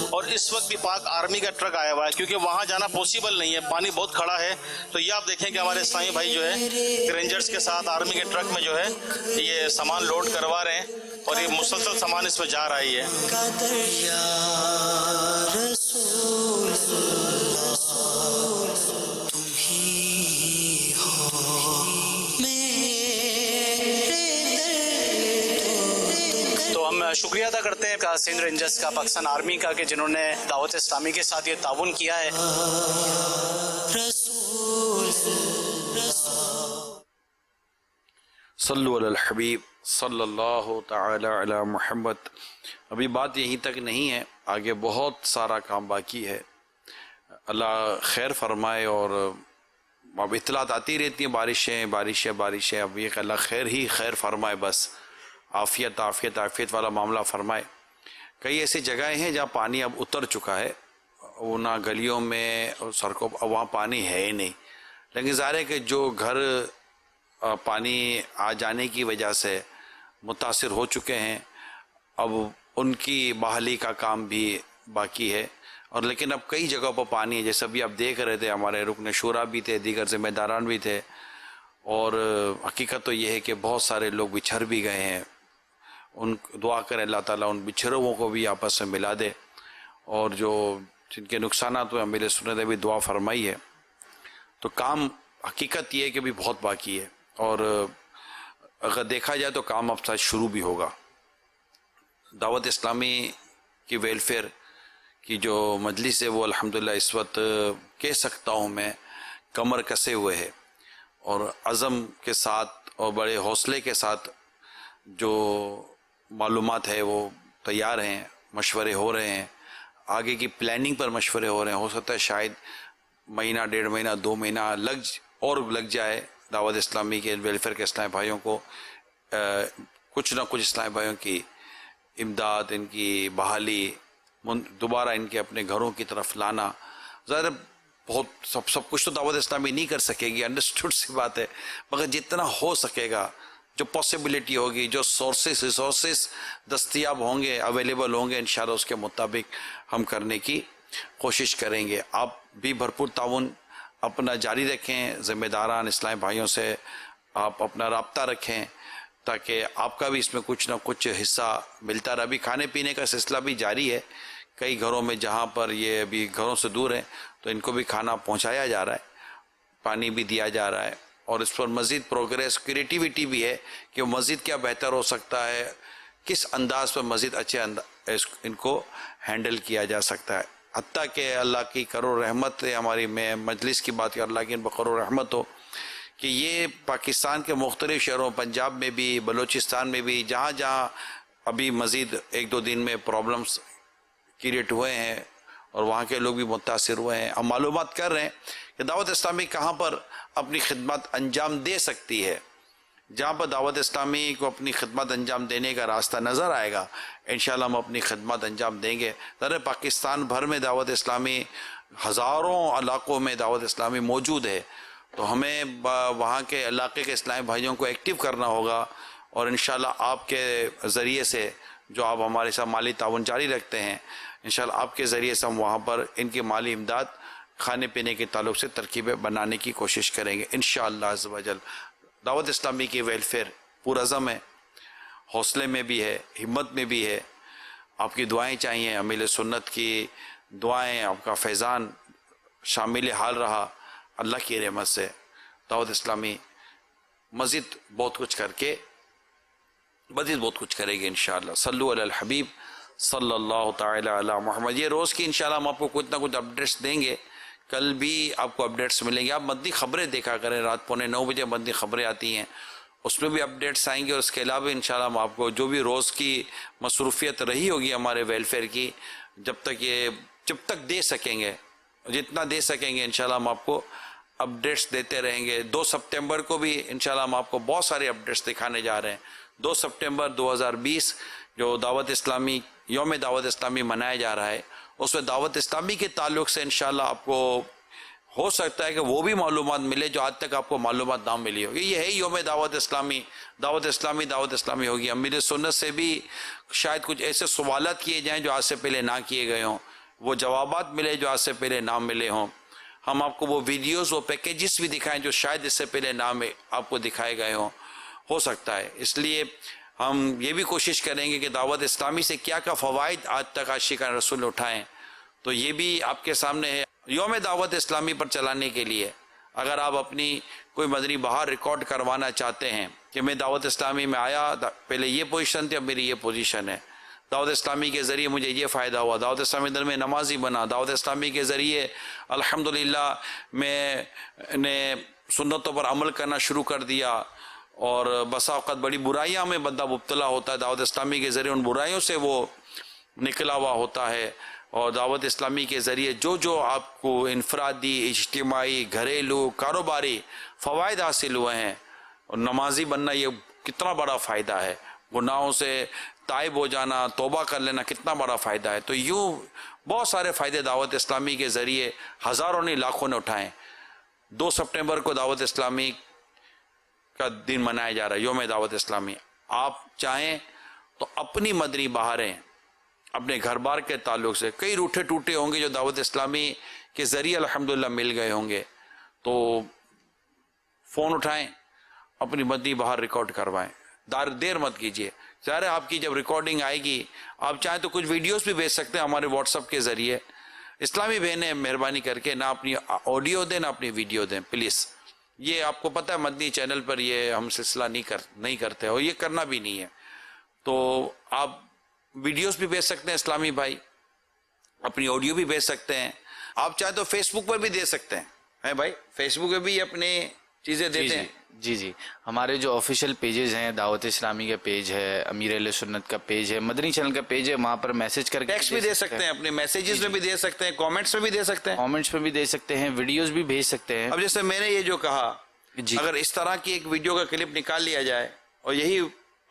اور اس وقت بھی پاک آرمی کا ٹرک آیا ہوا ہے کیونکہ وہاں جانا پاسبل نہیں ہے، پانی بہت کھڑا ہے۔ تو یہ آپ دیکھیں کہ ہمارے اسلامی بھائی جو ہے رینجرز کے ساتھ آرمی کے ٹرک میں جو ہے یہ سامان لوڈ کروا رہے ہیں، اور یہ مسلسل سامان اس میں جا رہی ہے۔ تو ہم شکریہ ادا کرتے ہیں سندھ رینجرز کا، پاکستان آرمی کا، کہ جنہوں نے دعوت اسلامی کے ساتھ یہ تعاون کیا ہے۔ صلو علی الحبیب صلی اللہ تعالی علی محمد۔ ابھی بات یہیں تک نہیں ہے، آگے بہت سارا کام باقی ہے۔ اللہ خیر فرمائے، اور اب اطلاعات آتی رہتی ہیں، بارشیں، اب یہ کہ اللہ خیر ہی خیر فرمائے، بس عافیت والا معاملہ فرمائے۔ کئی ایسی جگہیں ہیں جہاں پانی اب اتر چکا ہے، وہ نہ گلیوں میں سڑکوں پر وہاں پانی ہے ہی نہیں، لیکن ظاہر ہے کہ جو گھر پانی آ جانے کی وجہ سے متاثر ہو چکے ہیں، اب ان کی بحالی کا کام بھی باقی ہے۔ اور لیکن اب کئی جگہوں پر پانی ہے، جیسے ابھی آپ دیکھ رہے تھے، ہمارے رکن شورا بھی تھے، دیگر ذمہ داران بھی تھے، اور حقیقت تو یہ ہے کہ بہت سارے لوگ بچھڑ بھی گئے ہیں۔ ان دعا کریں اللہ تعالیٰ ان بچھڑوں کو بھی آپس میں ملا دے، اور جو جن کے نقصانات ہوئے میرے سنت نے بھی دعا فرمائی ہے۔ تو کام حقیقت یہ ہے کہ بھی بہت باقی ہے، اور اگر دیکھا جائے تو کام اب سے شروع بھی ہوگا۔ دعوت اسلامی کی ویلفیئر کی جو مجلس ہے وہ الحمدللہ اس وقت کہہ سکتا ہوں میں کمر کسے ہوئے ہے، اور عزم کے ساتھ اور بڑے حوصلے کے ساتھ جو معلومات ہے وہ تیار ہیں، مشورے ہو رہے ہیں، آگے کی پلاننگ پر مشورے ہو رہے ہیں۔ ہو سکتا ہے شاید مہینہ، 1.5 مہینہ، 2 مہینہ لگ جائے دعوت اسلامی کے ویلفیئر کے اسلامی بھائیوں کو کچھ نہ کچھ اسلامی بھائیوں کی امداد، ان کی بحالی، دوبارہ ان کے اپنے گھروں کی طرف لانا۔ ظاہر بہت سب کچھ تو دعوت اسلامی نہیں کر سکے گی، انڈرسٹوڈ سی بات ہے، مگر جتنا ہو سکے گا، جو پاسبلٹی ہوگی، جو ریسورسز دستیاب ہوں گے، اویلیبل ہوں گے، انشاءاللہ اس کے مطابق ہم کرنے کی کوشش کریں گے۔ آپ بھی بھرپور تعاون اپنا جاری رکھیں، ذمہ داران اسلامی بھائیوں سے آپ اپنا رابطہ رکھیں، تاکہ آپ کا بھی اس میں کچھ نہ کچھ حصہ ملتا رہے۔ ابھی کھانے پینے کا سلسلہ بھی جاری ہے، کئی گھروں میں جہاں پر یہ ابھی گھروں سے دور ہیں تو ان کو بھی کھانا پہنچایا جا رہا ہے، پانی بھی دیا جا رہا ہے، اور اس پر مزید پروگریس، کریٹیویٹی بھی ہے کہ مزید کیا بہتر ہو سکتا ہے، کس انداز پر مزید اچھے ان کو ہینڈل کیا جا سکتا ہے۔ حتیٰ کہ اللہ کی کرو رحمت ہے، ہماری میں مجلس کی بات کر، اللہ کی بقرو رحمت ہو کہ یہ پاکستان کے مختلف شہروں، پنجاب میں بھی، بلوچستان میں بھی، جہاں جہاں ابھی مزید 1-2 دن میں پرابلمز کریٹ ہوئے ہیں اور وہاں کے لوگ بھی متاثر ہوئے ہیں، ہم معلومات کر رہے ہیں کہ دعوت اسلامی کہاں پر اپنی خدمات انجام دے سکتی ہے۔ جہاں پر دعوت اسلامی کو اپنی خدمات انجام دینے کا راستہ نظر آئے گا، انشاءاللہ ہم اپنی خدمات انجام دیں گے۔ ذرا پاکستان بھر میں دعوت اسلامی، ہزاروں علاقوں میں دعوت اسلامی موجود ہے، تو ہمیں وہاں کے علاقے کے اسلامی بھائیوں کو ایکٹیو کرنا ہوگا، اور انشاءاللہ آپ کے ذریعے سے جو آپ ہمارے ساتھ مالی تعاون جاری رکھتے ہیں، انشاءاللہ آپ کے ذریعے سے ہم وہاں پر ان کی مالی امداد، کھانے پینے کے تعلق سے ترکیبیں بنانے کی کوشش کریں گے انشاءاللہ عز و جل۔ دعوت اسلامی کی ویلفیئر پرعزم ہے، حوصلے میں بھی ہے، ہمت میں بھی ہے۔ آپ کی دعائیں چاہیے، امیل سنت کی دعائیں، آپ کا فیضان شامل حال رہا، اللہ کی رحمت سے دعوت اسلامی مزید بہت کچھ کر کے مزید بہت کچھ کرے گی انشاءاللہ۔ صلو علی الحبیب صلی اللہ تعالی علی محمد۔ یہ روز کی انشاءاللہ ہم آپ کو کچھ نہ کچھ اپڈیٹس دیں گے، کل بھی آپ کو اپڈیٹس ملیں گے۔ آپ مدنی خبریں دیکھا کریں، رات 8:45 بجے مدنی خبریں آتی ہیں، اس میں بھی اپڈیٹس آئیں گے، اور اس کے علاوہ انشاءاللہ ہم آپ کو جو بھی روز کی مصروفیت رہی ہوگی ہمارے ویلفیئر کی، جب تک دے سکیں گے، جتنا دے سکیں گے انشاءاللہ ہم آپ کو اپڈیٹس دیتے رہیں گے۔ 2 سپٹمبر کو بھی انشاءاللہ ہم آپ کو بہت سارے اپڈیٹس دکھانے جا رہے ہیں۔ 2 سپٹمبر 2020 جو دعوت اسلامی یوم دعوت اسلامی منایا جا رہا ہے، اس میں دعوت اسلامی کے تعلق سے انشاءاللہ آپ کو ہو سکتا ہے کہ وہ بھی معلومات ملے جو آج تک آپ کو معلومات نہ ملی ہوگی۔ یہ ہے یوم دعوت اسلامی، دعوت اسلامی ہوگی۔ امیر سنت سے بھی شاید کچھ ایسے سوالات کیے جائیں جو آج سے پہلے نہ کیے گئے ہوں، وہ جوابات ملے جو آج سے پہلے نہ ملے ہوں۔ ہم آپ کو وہ ویڈیوز، وہ پیکیجز بھی دکھائیں جو شاید اس سے پہلے نہ آپ کو دکھائے گئے ہوں، ہو سکتا ہے۔ اس لیے ہم یہ بھی کوشش کریں گے کہ دعوت اسلامی سے کیا فوائد آج تک عاشقان رسول نے اٹھائیں، تو یہ بھی آپ کے سامنے ہے۔ یوم دعوت اسلامی پر چلانے کے لیے اگر آپ اپنی کوئی مدنی بہار ریکارڈ کروانا چاہتے ہیں کہ میں دعوت اسلامی میں آیا، پہلے یہ پوزیشن تھی، اب میری یہ پوزیشن ہے، دعوت اسلامی کے ذریعے مجھے یہ فائدہ ہوا، دعوت اسلامی در میں نمازی بنا، دعوت اسلامی کے ذریعے الحمدللہ میں نے سنتوں پر عمل کرنا شروع کر دیا، اور بسا اوقات بڑی برائیاں میں بندہ مبتلا ہوتا ہے، دعوت اسلامی کے ذریعے ان برائیوں سے وہ نکلا ہوا ہوتا ہے، اور دعوت اسلامی کے ذریعے جو آپ کو انفرادی، اجتماعی، گھریلو، کاروباری فوائد حاصل ہوئے ہیں، اور نمازی بننا یہ کتنا بڑا فائدہ ہے، گناہوں سے تائب ہو جانا، توبہ کر لینا کتنا بڑا فائدہ ہے۔ تو یوں بہت سارے فائدے دعوت اسلامی کے ذریعے ہزاروں نہیں لاکھوں نے اٹھائیں۔ 2 سپٹمبر کو دعوت اسلامی کا دن منایا جا رہا ہے، یوم دعوت اسلامی۔ آپ چاہیں تو اپنی مدنی بہاریں اپنے گھر بار کے تعلق سے، کئی روٹے ٹوٹے ہوں گے جو دعوت اسلامی کے ذریعے الحمدللہ مل گئے ہوں گے، تو فون اٹھائیں، اپنی مدنی بہار ریکارڈ کروائیں، دیر مت کیجیے۔ ظاہر ہے آپ کی جب ریکارڈنگ آئے گی، آپ چاہیں تو کچھ ویڈیوز بھی بھیج سکتے ہیں ہمارے واٹس ایپ کے ذریعے۔ اسلامی بہنیں مہربانی کر کے نہ اپنی آڈیو دیں نہ اپنی ویڈیو دیں پلیز، یہ آپ کو پتہ ہے مدنی چینل پر یہ ہم سلسلہ نہیں کرتے، اور یہ کرنا بھی نہیں ہے۔ تو آپ ویڈیوز بھی بھیج سکتے ہیں اسلامی بھائی، اپنی آڈیو بھی بھیج سکتے ہیں، آپ چاہیں تو فیس بک پر بھی دے سکتے ہیں بھائی، فیس بک پہ بھی اپنی چیزیں دیتے ہیں۔ جی ہمارے جو آفیشیل پیجز ہیں، دعوت اسلامی کا پیج ہے، امیر اہل سنت کا پیج ہے، مدنی چینل کا پیج ہے، وہاں پر میسج کر کے ٹیکسٹ بھی دے سکتے ہیں، اپنے میسیجز میں بھی دے سکتے ہیں، کامنٹس میں بھی دے سکتے ہیں، کامنٹس میں بھی دے سکتے ہیں، ویڈیوز بھی بھیج سکتے ہیں۔ اب جیسے میں نے یہ جو کہا، اگر اس طرح کی ایک ویڈیو کا کلپ نکال لیا جائے اور یہی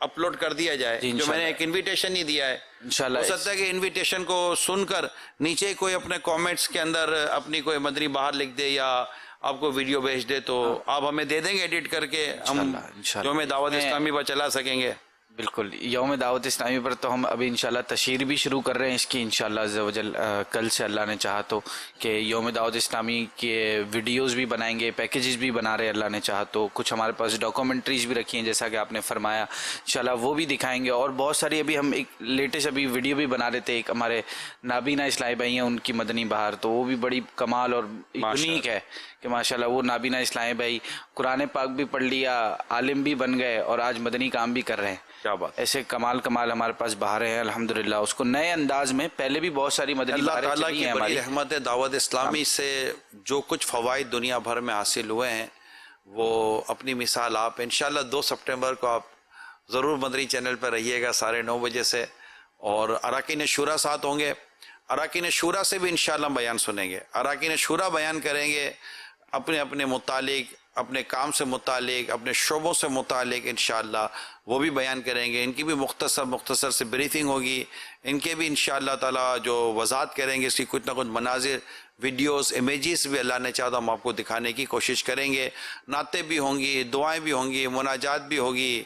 اپلوڈ کر دیا جائے، جو میں نے ایک انویٹیشن ہی دیا ہے، انشاءاللہ ہو سکتا ہے کہ انویٹیشن کو سن کر نیچے کوئی اپنے کامنٹس کے اندر اپنی کوئی مدنی بہار لکھ دے یا آپ کو ویڈیو بھیج دے، تو آپ ہمیں دے دیں گے ایڈٹ کر کے، ہم یوم دعوت اسلامی پر چلا سکیں گے۔ بالکل، یوم دعوت اسلامی پر تو ہم ابھی انشاءاللہ تشہیر بھی شروع کر رہے ہیں اس کی، انشاءاللہ عز و جل کل سے اللہ نے چاہا تو، کہ یوم دعوت اسلامی کے ویڈیوز بھی بنائیں گے، پیکیجز بھی بنا رہے ہیں اللہ نے چاہا تو، کچھ ہمارے پاس ڈاکومنٹریز بھی رکھی ہیں جیسا کہ آپ نے فرمایا، انشاءاللہ وہ بھی دکھائیں گے، اور بہت ساری ابھی ہم ایک لیٹسٹ ابھی ویڈیو بھی بنا رہے تھے، ایک ہمارے نابینا اسلامی بھائی ہیں ان کی مدنی بہار، تو وہ بھی بڑی کمال اور یونیک ہے کہ ماشاءاللہ وہ نابینا اسلامی بھائی قرآن پاک بھی پڑھ لیا، عالم بھی بن گئے، اور آج مدنی کام بھی کر رہے ہیں۔ کیا بات، ایسے کمال ہمارے پاس بہاریں ہیں الحمدللہ، اس کو نئے انداز میں، پہلے بھی بہت ساری مدنی بہاریں اللہ تعالیٰ چلی کی ہیں بڑی ہماری۔ رحمت ہے، دعوت اسلامی سے جو کچھ فوائد دنیا بھر میں حاصل ہوئے ہیں وہ اپنی مثال آپ انشاءاللہ 2 سپٹمبر کو آپ ضرور مدنی چینل پر رہیے گا 9:30 بجے سے، اور اراکین شورا ساتھ ہوں گے، اراکین شورا سے بھی انشاءاللہ بیان سنیں گے، اراکین شورا بیان کریں گے اپنے متعلق، اپنے کام سے متعلق، اپنے شعبوں سے متعلق، انشاءاللہ وہ بھی بیان کریں گے، ان کی بھی مختصر سے بریفنگ ہوگی، ان کے بھی انشاءاللہ تعالی جو وضاحت کریں گے، اس کی کچھ نہ کچھ مناظر، ویڈیوز، امیجز بھی اللہ نے چاہا تو ہم آپ کو دکھانے کی کوشش کریں گے، نعتیں بھی ہوں گی، دعائیں بھی ہوں گی، مناجات بھی ہوگی،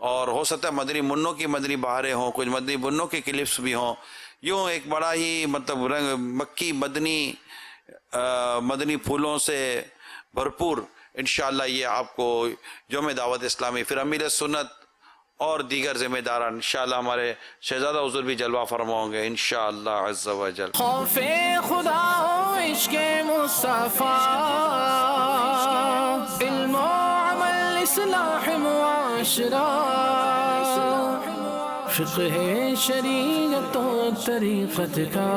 اور ہو سکتا ہے مدنی منوں کی مدنی بہاریں ہوں، کچھ مدنی منوں کے کلپس بھی ہوں، یوں ایک بڑا ہی مطلب مکی مدنی پھولوں سے بھرپور انشاءاللہ یہ آپ کو یوم دعوت اسلامی، پھر امیر سنت اور دیگر ذمہ داران انشاءاللہ ہمارے شہزادہ حضور بھی جلوہ فرماؤں گے انشاءاللہ عز و جل۔ خوف خدا و عشق مصطفیٰ، علم و عمل اصلاح معاشرہ، فقہ شریعت و طریقت کا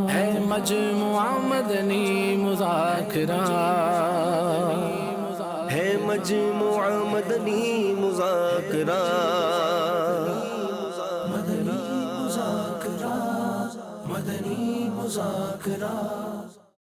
ہے مجموعہ مدنی مذاکرہ، ہے مجموعہ مدنی مذاکرہ مدنی مذاکرہ